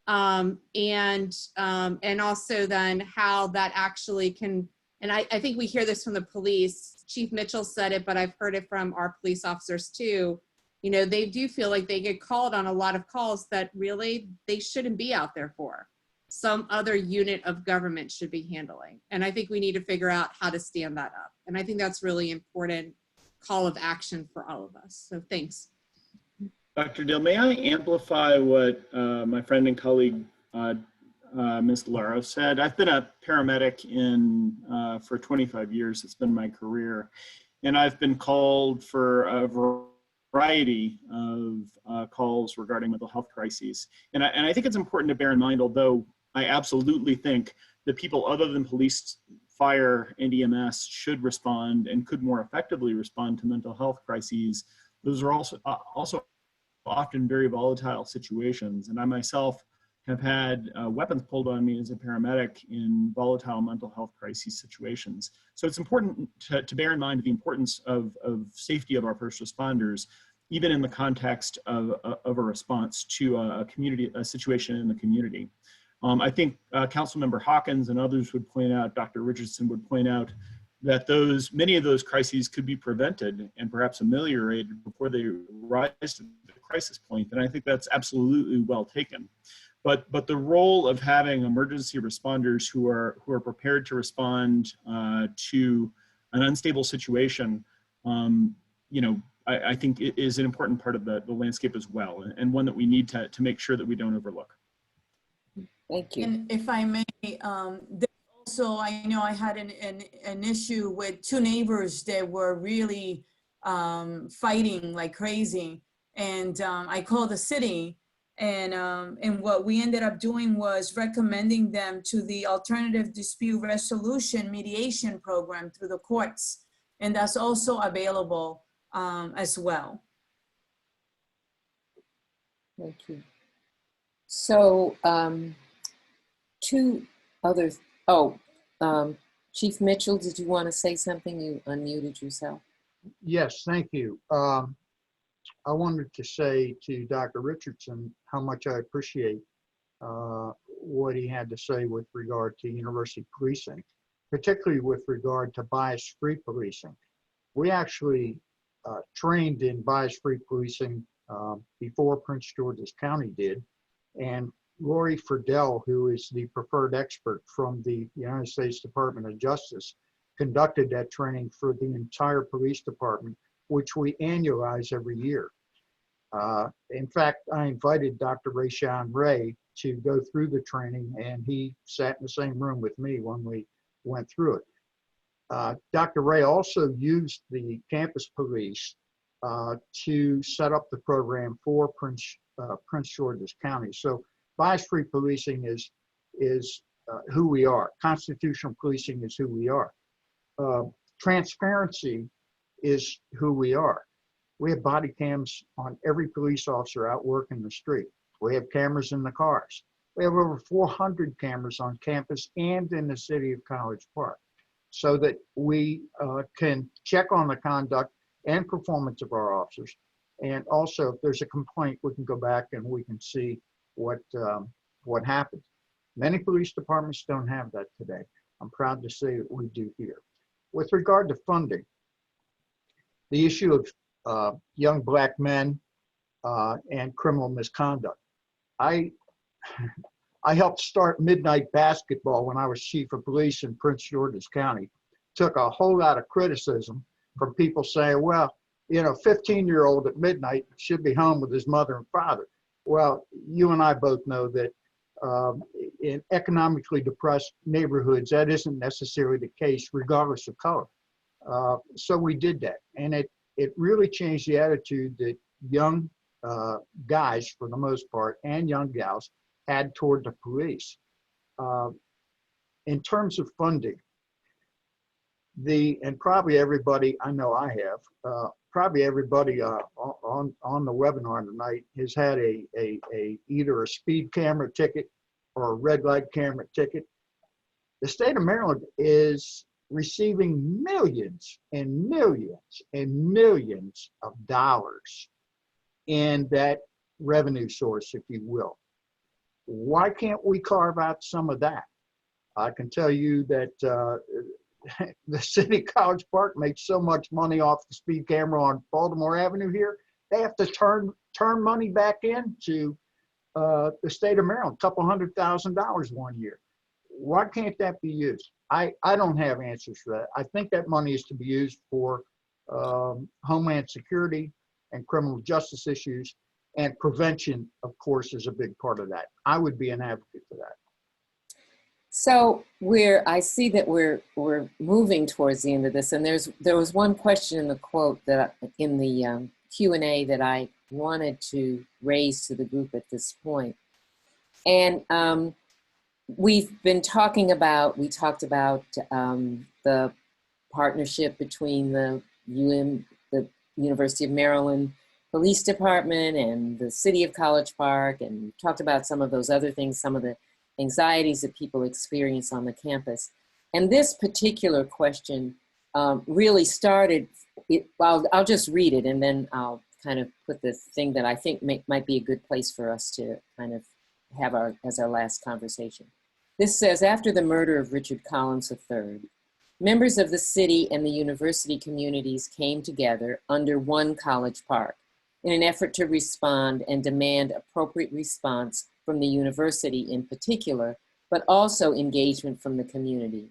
and also then how that actually can, and I think we hear this from the police. Chief Mitchell said it, but I've heard it from our police officers too. You know, they do feel like they get called on a lot of calls that really they shouldn't be out there for. Some other unit of government should be handling. And I think we need to figure out how to stand that up. And I think that's really important call of action for all of us. So thanks. Dr. Dill, may I amplify what my friend and colleague, Ms. Laro said? I've been a paramedic for 25 years. It's been my career. And I've been called for a variety of calls regarding mental health crises. And I think it's important to bear in mind, although I absolutely think that people other than police, fire, and EMS should respond and could more effectively respond to mental health crises, those are also often very volatile situations. And I myself have had weapons pulled on me as a paramedic in volatile mental health crisis situations. So it's important to bear in mind the importance of safety of our first responders, even in the context of a response to a situation in the community. I think Councilmember Hawkins and others would point out, Dr. Richardson would point out, that many of those crises could be prevented and perhaps ameliorated before they rise to the crisis point. And I think that's absolutely well taken. But the role of having emergency responders who are prepared to respond to an unstable situation, I think it is an important part of the landscape as well, and one that we need to make sure that we don't overlook. Thank you. And if I may, also, I know I had an issue with two neighbors that were really fighting like crazy, and I called the city, and what we ended up doing was recommending them to the Alternative Dispute Resolution Mediation Program through the courts, and that's also available as well. Thank you. So two others. Chief Mitchell, did you want to say something? You unmuted yourself. Yes, thank you. I wanted to say to Dr. Richardson how much I appreciate what he had to say with regard to university policing, particularly with regard to bias-free policing. We actually trained in bias-free policing before Prince George's County did, and Lori Friedel, who is the preferred expert from the United States Department of Justice, conducted that training for the entire police department, which we annualize every year. In fact, I invited Dr. Rayshawn Ray to go through the training, and he sat in the same room with me when we went through it. Dr. Ray also used the campus police to set up the program for Prince George's County. So bias-free policing is who we are. Constitutional policing is who we are. Transparency is who we are. We have body cams on every police officer out working the street. We have cameras in the cars. We have over 400 cameras on campus and in the city of College Park, so that we can check on the conduct and performance of our officers. And also, if there's a complaint, we can go back and we can see what happened. Many police departments don't have that today. I'm proud to say that we do here. With regard to funding, the issue of young Black men and criminal misconduct. I helped start Midnight Basketball when I was chief of police in Prince George's County. Took a whole lot of criticism from people saying, well, 15-year-old at midnight should be home with his mother and father. Well, you and I both know that in economically depressed neighborhoods, that isn't necessarily the case, regardless of color. So we did that, and it really changed the attitude young guys, for the most part, and young gals had toward the police. In terms of funding, and probably everybody, I know I have, probably everybody on the webinar tonight has had either a speed camera ticket or a red light camera ticket. The state of Maryland is receiving millions and millions and millions of dollars in that revenue source, if you will. Why can't we carve out some of that? I can tell you that the city of College Park makes so much money off the speed camera on Baltimore Avenue here, they have to turn money back into the state of Maryland, a couple $100,000 one year. Why can't that be used? I don't have answers for that. I think that money is to be used for homeland security and criminal justice issues, and prevention, of course, is a big part of that. I would be an advocate for that. So I see that we're moving towards the end of this, and there was one question in the quote that in the Q&A that I wanted to raise to the group at this point. And we talked about the partnership between the University of Maryland Police Department and the City of College Park, and talked about some of those other things, some of the anxieties that people experience on the campus. And this particular question really started, I'll just read it and then I'll kind of put the thing that I think might be a good place for us to kind of have as our last conversation. This says, after the murder of Richard Collins III, members of the city and the university communities came together under one College Park in an effort to respond and demand appropriate response from the university in particular, but also engagement from the community.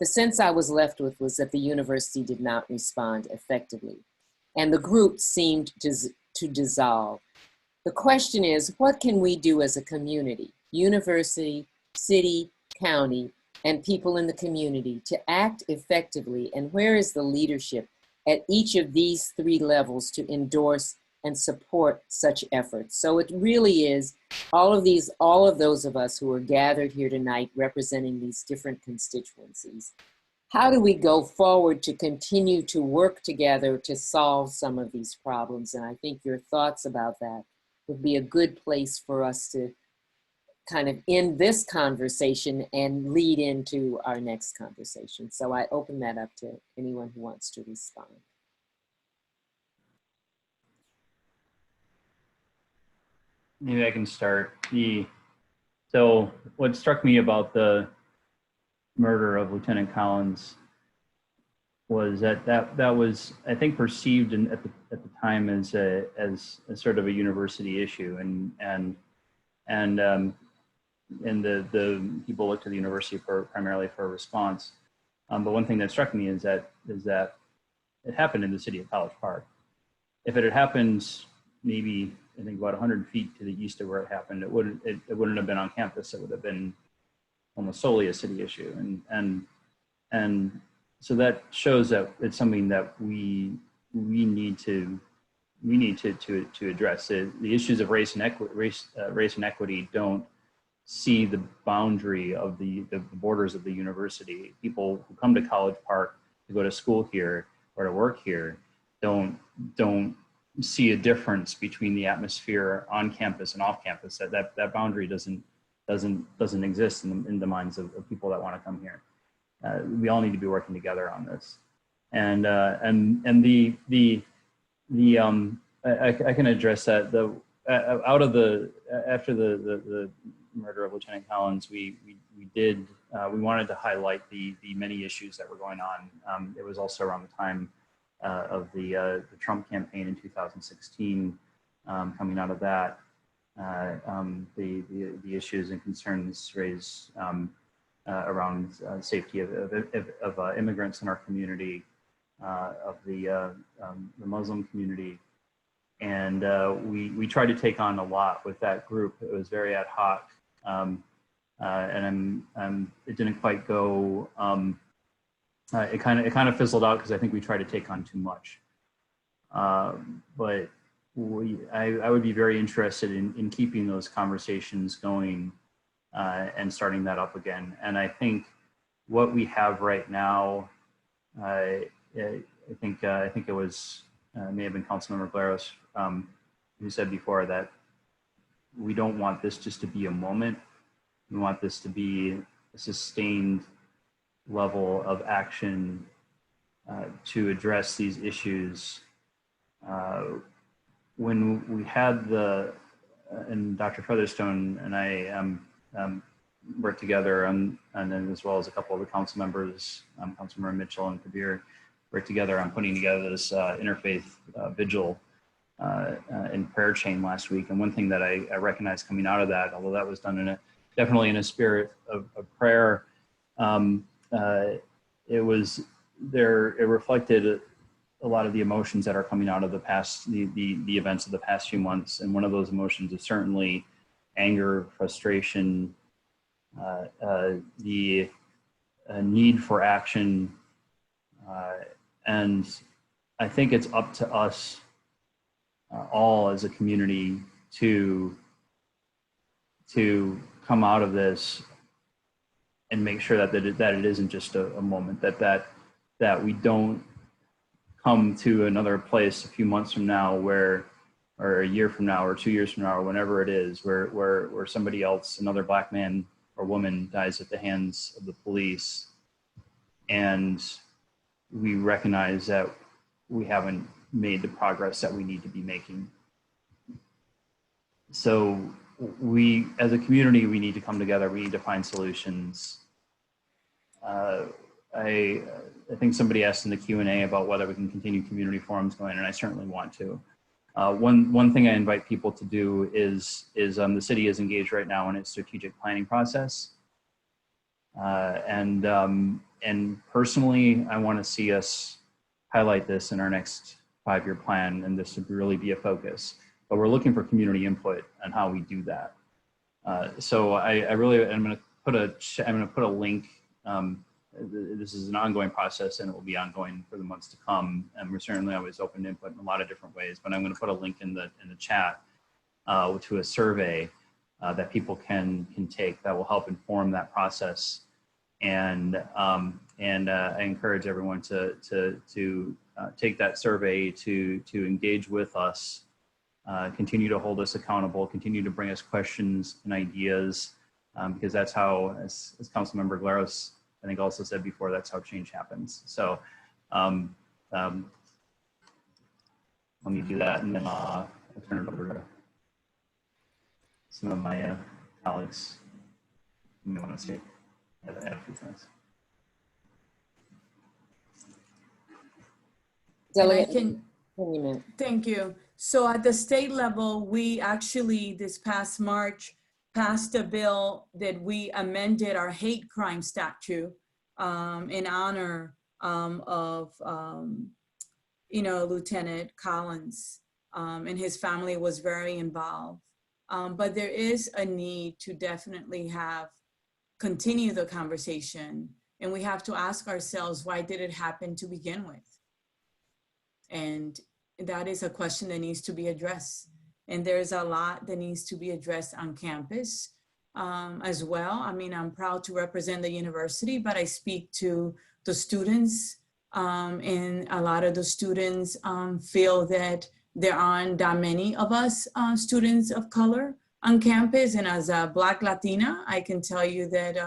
The sense I was left with was that the university did not respond effectively, and the group seemed to dissolve. The question is, what can we do as a community, university, city, county, and people in the community to act effectively, and where is the leadership at each of these three levels to endorse and support such efforts? So it really is all of those of us who are gathered here tonight representing these different constituencies. How do we go forward to continue to work together to solve some of these problems? And I think your thoughts about that would be a good place for us to kind of end this conversation and lead into our next conversation. So I open that up to anyone who wants to respond. Maybe I can start. So what struck me about the murder of Lieutenant Collins was that was, I think, perceived at the time as a sort of a university issue, and the people looked to the university primarily for a response. But one thing that struck me is that it happened in the city of College Park. If it had happened maybe, I think, about 100 feet to the east of where it happened, it wouldn't have been on campus. It would have been almost solely a city issue, and so that shows that it's something that we need to address. The issues of race and equity don't see the boundary of the borders of the university. People who come to College Park to go to school here or to work here don't see a difference between the atmosphere on campus and off campus. That boundary doesn't exist in the minds of people that want to come here. We all need to be working together on this, and I can address that. After the murder of Lieutenant Collins, we wanted to highlight the many issues that were going on. It was also around the time of the Trump campaign in 2016. Coming out of that, the issues and concerns raised around safety of immigrants in our community, of the Muslim community, and we tried to take on a lot with that group. It was very ad hoc, and it didn't quite go. It kind of fizzled out because I think we tried to take on too much. But I would be very interested in keeping those conversations going and starting that up again. And I think what we have right now, I think it was may have been Councilmember Glaros who said before that we don't want this just to be a moment. We want this to be a sustained level of action to address these issues. When we had and Dr. Featherstone and I worked together and then as well as a couple of the council members, Councilmember Mitchell and Kabir, worked together on putting together this interfaith vigil and prayer chain last week. And one thing that I recognized coming out of that, although that was done definitely in a spirit of prayer, it reflected a lot of the emotions that are coming out of the events of the past few months. And one of those emotions is certainly anger, frustration, the need for action. And I think it's up to us all as a community to come out of this and make sure that it isn't just a moment, that we don't come to another place a few months from now or a year from now or 2 years from now or whenever it is where somebody else, another Black man or woman, dies at the hands of the police, and we recognize that we haven't made the progress that we need to be making. So we, as a community, we need to come together. We need to find solutions. I think somebody asked in the Q&A about whether we can continue community forums going, and I certainly want to. One thing I invite people to do is the city is engaged right now in its strategic planning process. And personally, I want to see us highlight this in our next 5-year plan, and this would really be a focus. But we're looking for community input on how we do that. So I'm going to put a link. This is an ongoing process, and it will be ongoing for the months to come. And we're certainly always open to input in a lot of different ways. But I'm going to put a link in the chat to a survey that people can take that will help inform that process. And I encourage everyone to take that survey to engage with us, continue to hold us accountable, continue to bring us questions and ideas, because that's how, as Councilmember Glaros I think also said before, that's how change happens. So let me do that, and then I'll turn it over to some of my colleagues who may want to say add a few things. Thank you. So at the state level, we actually this past March passed a bill that we amended our hate crime statute in honor of Lieutenant Collins, and his family was very involved. But there is a need to definitely continue the conversation, and we have to ask ourselves, why did it happen to begin with? And that is a question that needs to be addressed. And there's a lot that needs to be addressed on campus as well. I mean, I'm proud to represent the university, but I speak to the students, and a lot of the students feel that there aren't that many of us students of color on campus. And as a Black Latina, I can tell you that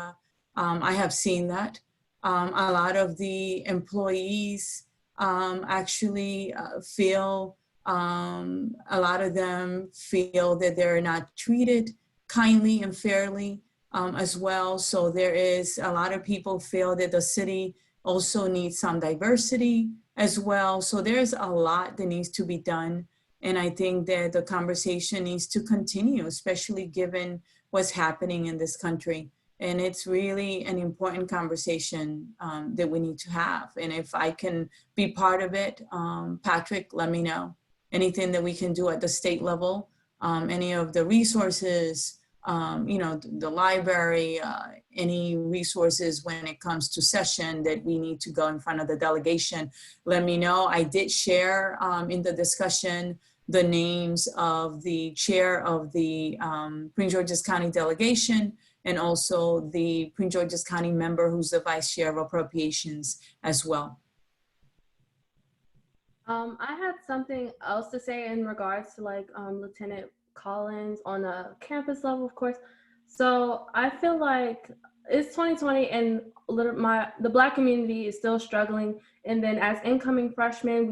I have seen that. A lot of the employees actually feel, a lot of them feel that they're not treated kindly and fairly as well. So there is a lot of people feel that the city also needs some diversity as well. So there's a lot that needs to be done. And I think that the conversation needs to continue, especially given what's happening in this country. And it's really an important conversation that we need to have. And if I can be part of it, Patrick, let me know. Anything that we can do at the state level, any of the resources, the library, any resources when it comes to session that we need to go in front of the delegation, let me know. I did share in the discussion the names of the chair of the Prince George's County delegation and also the Prince George's County member who's the vice chair of appropriations as well. I had something else to say in regards to like Lieutenant Collins on a campus level, of course. So I feel like it's 2020 and the Black community is still struggling. And then as incoming freshmen,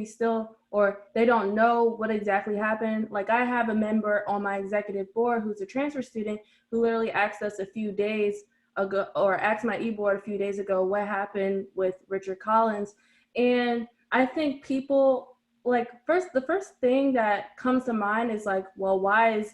they don't know what exactly happened. Like I have a member on my executive board who's a transfer student who literally asked us a few days ago, or asked my e-board a few days ago, what happened with Richard Collins. And I think people the first thing that comes to mind is like, well, why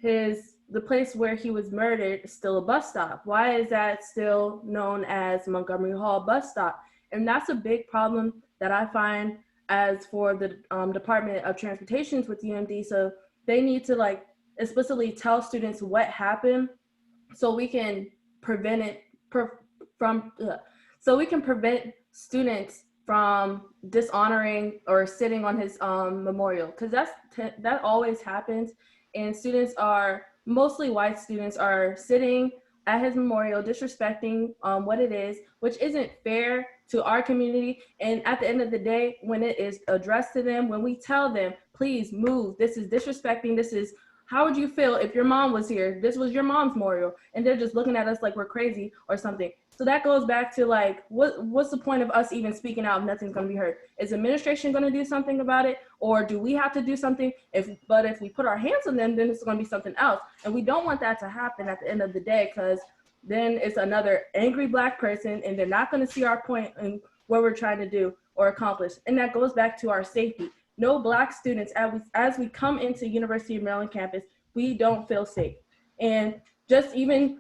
is the place where he was murdered still a bus stop? Why is that still known as Montgomery Hall bus stop? And that's a big problem that I find as for the Department of Transportation with UMD. So they need to like explicitly tell students what happened so we can prevent students from dishonoring or sitting on his memorial, because that always happens. And students mostly white students are sitting at his memorial disrespecting what it is, which isn't fair to our community. And at the end of the day, when it is addressed to them, when we tell them, please move, this is disrespecting, how would you feel if your mom was here? This was your mom's memorial, and they're just looking at us like we're crazy or something. So that goes back to like, what's the point of us even speaking out if nothing's gonna be heard? Is administration gonna do something about it? Or do we have to do something? But if we put our hands on them, then it's gonna be something else. And we don't want that to happen at the end of the day, because then it's another angry Black person and they're not gonna see our point in what we're trying to do or accomplish. And that goes back to our safety. No Black students, as we come into University of Maryland campus, we don't feel safe. And just even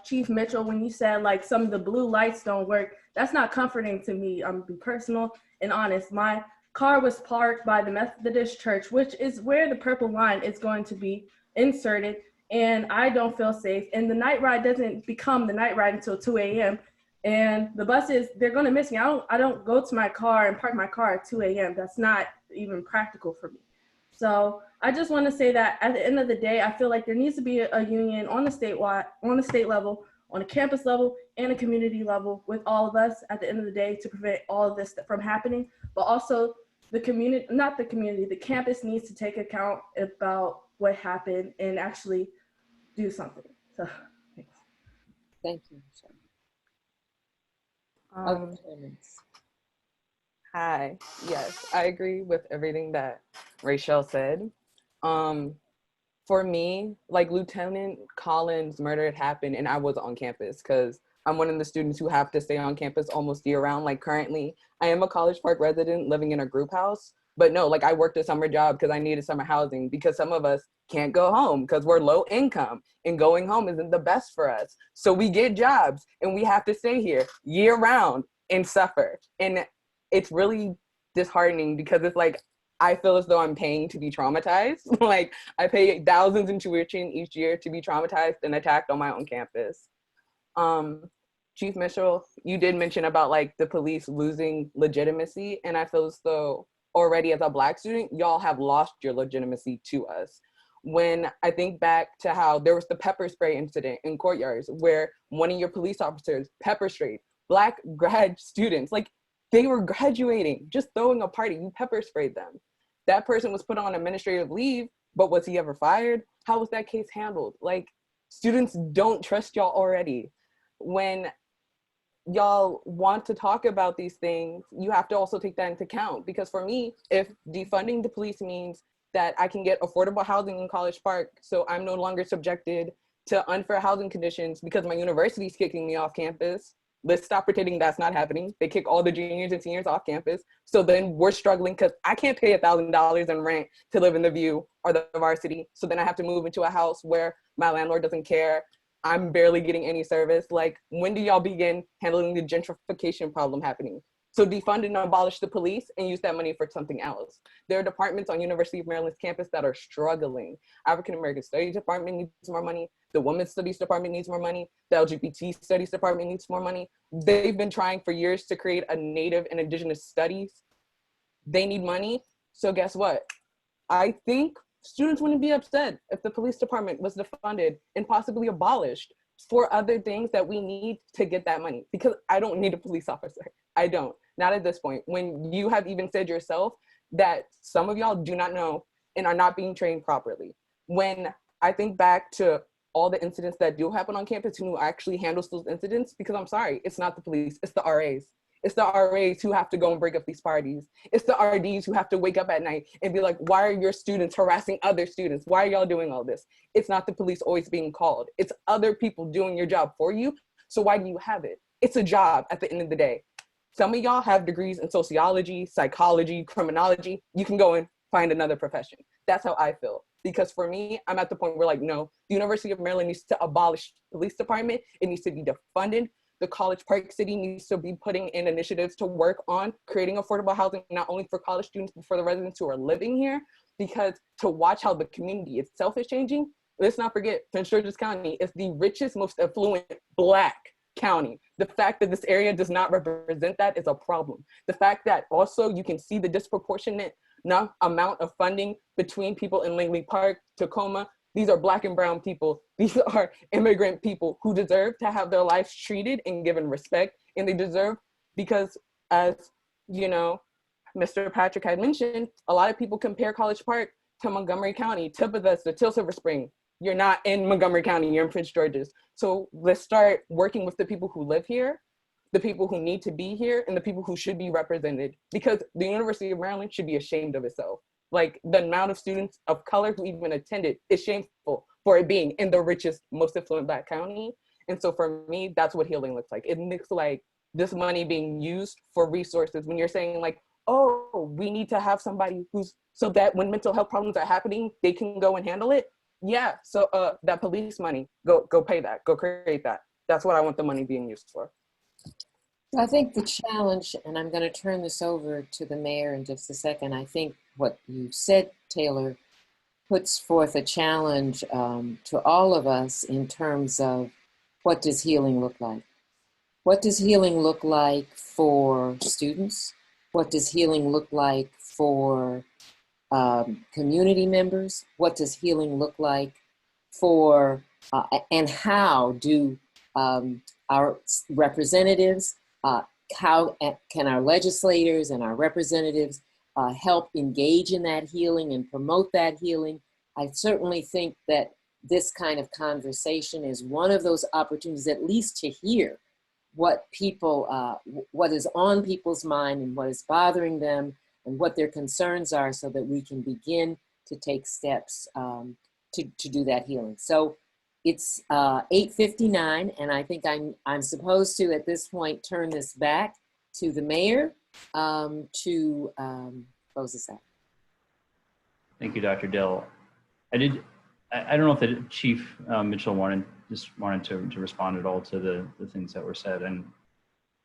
Chief Mitchell, when you said like some of the blue lights don't work, that's not comforting to me. I'm be personal and honest. My car was parked by the Methodist Church, which is where the purple line is going to be inserted, and I don't feel safe. And the night ride doesn't become the night ride until 2 a.m. And the buses, they're gonna miss me. I don't go to my car and park my car at 2 a.m. That's not even practical for me. So I just want to say that at the end of the day, I feel like there needs to be a union on the state level, on a campus level, and a community level with all of us at the end of the day to prevent all of this from happening. But also the campus needs to take account about what happened and actually do something. So thanks. Thank you. Hi, yes, I agree with everything that Rachel said. For me, like Lieutenant Collins' murder had happened and I was on campus because I'm one of the students who have to stay on campus almost year round. Like currently, I am a College Park resident living in a group house, but no, like I worked a summer job because I needed summer housing because some of us can't go home because we're low income and going home isn't the best for us. So we get jobs and we have to stay here year round and suffer. And it's really disheartening because it's like, I feel as though I'm paying to be traumatized. Like I pay thousands in tuition each year to be traumatized and attacked on my own campus. Chief Mitchell, you did mention about like the police losing legitimacy. And I feel as though already as a Black student, y'all have lost your legitimacy to us. When I think back to how there was the pepper spray incident in Courtyards where one of your police officers pepper sprayed Black grad students, like they were graduating, just throwing a party, you pepper sprayed them. That person was put on administrative leave, but was he ever fired? How was that case handled? Like students don't trust y'all already. When y'all want to talk about these things, you have to also take that into account. Because for me, if defunding the police means that I can get affordable housing in College Park, so I'm no longer subjected to unfair housing conditions because my university is kicking me off campus, let's stop pretending that's not happening. They kick all the juniors and seniors off campus. So then we're struggling because I can't pay $1,000 in rent to live in the View or the Varsity. So then I have to move into a house where my landlord doesn't care. I'm barely getting any service. Like, when do y'all begin handling the gentrification problem happening? So defund and abolish the police and use that money for something else. There are departments on University of Maryland's campus that are struggling. African American Studies Department needs more money. The Women's Studies Department needs more money. The LGBT Studies Department needs more money. They've been trying for years to create a Native and Indigenous Studies. They need money. So guess what? I think students wouldn't be upset if the police department was defunded and possibly abolished for other things that we need to get that money, because I don't need a police officer. I don't, not at this point. When you have even said yourself that some of y'all do not know and are not being trained properly. When I think back to all the incidents that do happen on campus, who actually handles those incidents, because I'm sorry, it's not the police, it's the RAs. It's the RAs who have to go and break up these parties. It's the RDs who have to wake up at night and be like, why are your students harassing other students? Why are y'all doing all this? It's not the police always being called. It's other people doing your job for you. So why do you have it? It's a job at the end of the day. Some of y'all have degrees in sociology, psychology, criminology. You can go and find another profession. That's how I feel. Because for me, I'm at the point where like, no, the University of Maryland needs to abolish the police department. It needs to be defunded. The College Park City needs to be putting in initiatives to work on creating affordable housing, not only for college students, but for the residents who are living here. Because to watch how the community itself is changing, let's not forget, Prince George's County is the richest, most affluent Black county. The fact that this area does not represent that is a problem. The fact that also you can see the disproportionate amount of funding between people in Langley Park, Tacoma. These are Black and brown people. These are immigrant people who deserve to have their lives treated and given respect. And they deserve, because as you know, Mr. Patrick had mentioned, a lot of people compare College Park to Montgomery County, to Bethesda, to Silver Spring. You're not in Montgomery County, you're in Prince George's. So let's start working with the people who live here, the people who need to be here, and the people who should be represented. Because the University of Maryland should be ashamed of itself. Like, the amount of students of color who even attended is shameful for it being in the richest, most affluent Black county. And so for me, that's what healing looks like. It looks like this money being used for resources. When you're saying like, oh, we need to have somebody who's, so that when mental health problems are happening, they can go and handle it. Yeah, so that police money, go pay that, go create that. That's what I want the money being used for. I think the challenge, and I'm going to turn this over to the mayor in just a second. I think what you said, Taylor, puts forth a challenge to all of us in terms of what does healing look like? What does healing look like for students? What does healing look like for community members? What does healing look like for, and how do our representatives, how can our legislators and our representatives help engage in that healing and promote that healing? I certainly think that this kind of conversation is one of those opportunities, at least to hear what people, what is on people's mind and what is bothering them and what their concerns are, so that we can begin to take steps to do that healing. So it's 8:59, and I think I'm supposed to, at this point, turn this back to the mayor to close this out. Thank you, Dr. Dill. I don't know if the Chief Mitchell wanted to respond at all to the things that were said, and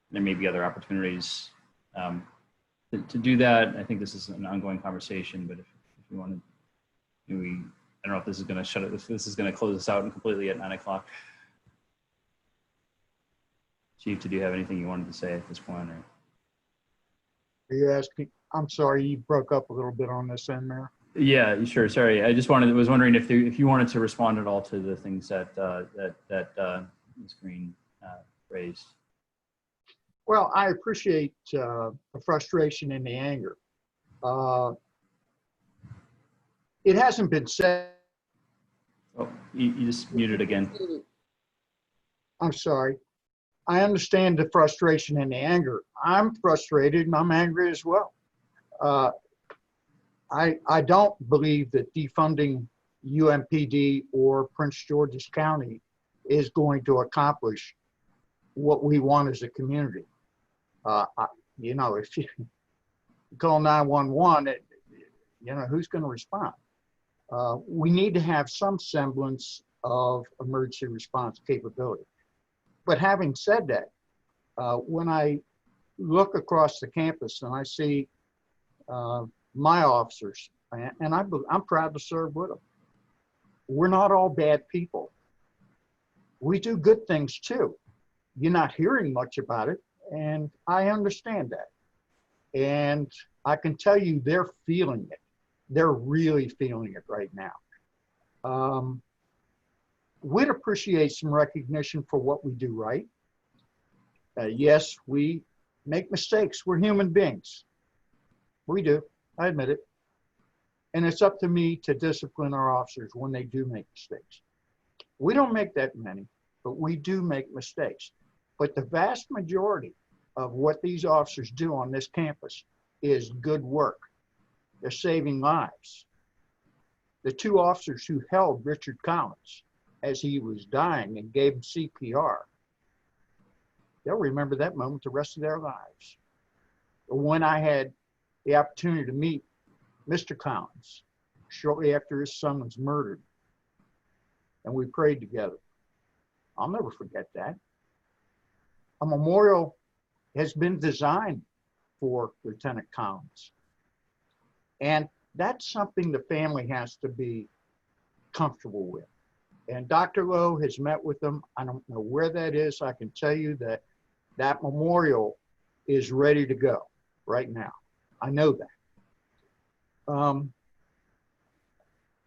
there may be other opportunities to do that. I think this is an ongoing conversation, but if you want to, maybe, I don't know if this is going to shut it. This is going to close us out and completely at 9 o'clock. Chief, did you have anything you wanted to say at this point? Or? Are you asking? I'm sorry, you broke up a little bit on this end there. Yeah, sure. Sorry, I just was wondering if you wanted to respond at all to the things that Ms. Green raised. Well, I appreciate the frustration and the anger. It hasn't been said. Oh, you just muted again. I'm sorry. I understand the frustration and the anger. I'm frustrated and I'm angry as well. I don't believe that defunding UMPD or Prince George's County is going to accomplish what we want as a community. You know, if you call 911, you know, who's going to respond? We need to have some semblance of emergency response capability. But having said that, when I look across the campus and I see my officers, and I'm proud to serve with them. We're not all bad people. We do good things too. You're not hearing much about it, and I understand that. And I can tell you they're feeling it. They're really feeling it right now. We'd appreciate some recognition for what we do right. Yes, we make mistakes. We're human beings. We do. I admit it. And it's up to me to discipline our officers when they do make mistakes. We don't make that many, but we do make mistakes. But the vast majority of what these officers do on this campus is good work. They're saving lives. The two officers who held Richard Collins as he was dying and gave him CPR, they'll remember that moment the rest of their lives. When I had the opportunity to meet Mr. Collins shortly after his son was murdered, and we prayed together, I'll never forget that. A memorial has been designed for Lieutenant Collins. And that's something the family has to be comfortable with. And Dr. Lowe has met with them. I don't know where that is. I can tell you that that memorial is ready to go right now. I know that.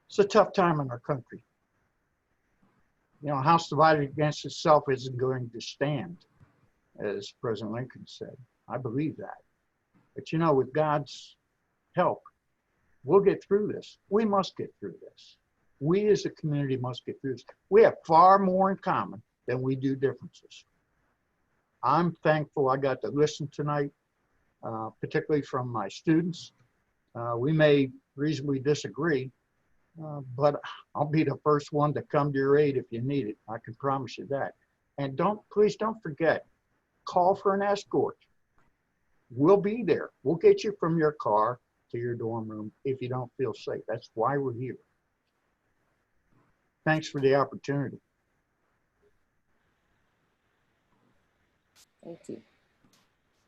It's a tough time in our country. You know, a house divided against itself isn't going to stand, as President Lincoln said. I believe that. But you know, with God's help, we'll get through this. We must get through this. We as a community must get through this. We have far more in common than we do differences. I'm thankful I got to listen tonight, particularly from my students. We may reasonably disagree, but I'll be the first one to come to your aid if you need it. I can promise you that. And please don't forget, call for an escort. We'll be there. We'll get you from your car to your dorm room if you don't feel safe. That's why we're here. Thanks for the opportunity. Thank you.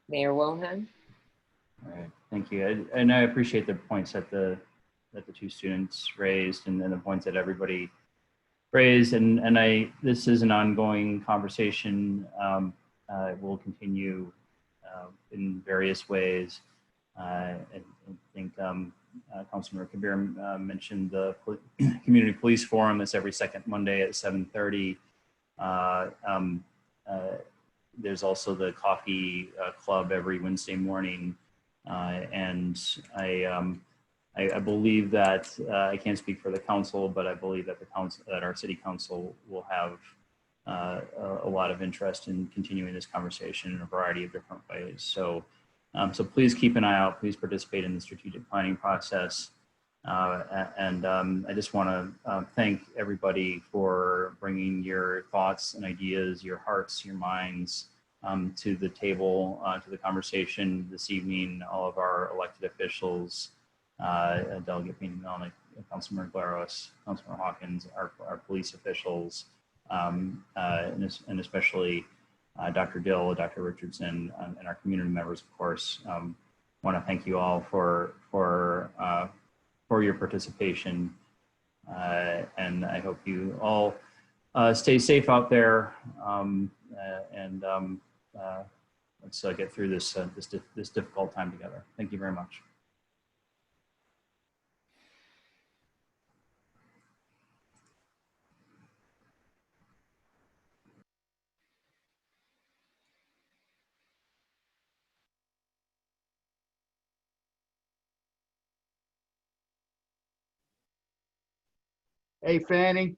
Mayor Wohan? All right, thank you. And I appreciate the points that the two students raised, and then the points that everybody raised. And this is an ongoing conversation. We'll continue in various ways. I think Councilmember Kabir mentioned the Community Police Forum. That's every second Monday at 7:30. There's also the coffee club every Wednesday morning. And I believe that, I can't speak for the council, but I believe that that our city council will have a lot of interest in continuing this conversation in a variety of different ways. So please keep an eye out. Please participate in the strategic planning process. I just want to thank everybody for bringing your thoughts and ideas, your hearts, your minds to the table, to the conversation this evening. All of our elected officials, Delegate Pena-Melnick, Councilmember Glaros, Councilmember Hawkins, our police officials, and especially Dr. Dill, Dr. Richardson, and our community members, of course. Want to thank you all for your participation, and I hope you all stay safe out there, let's get through this this difficult time together. Thank you very much. Hey, Fanny.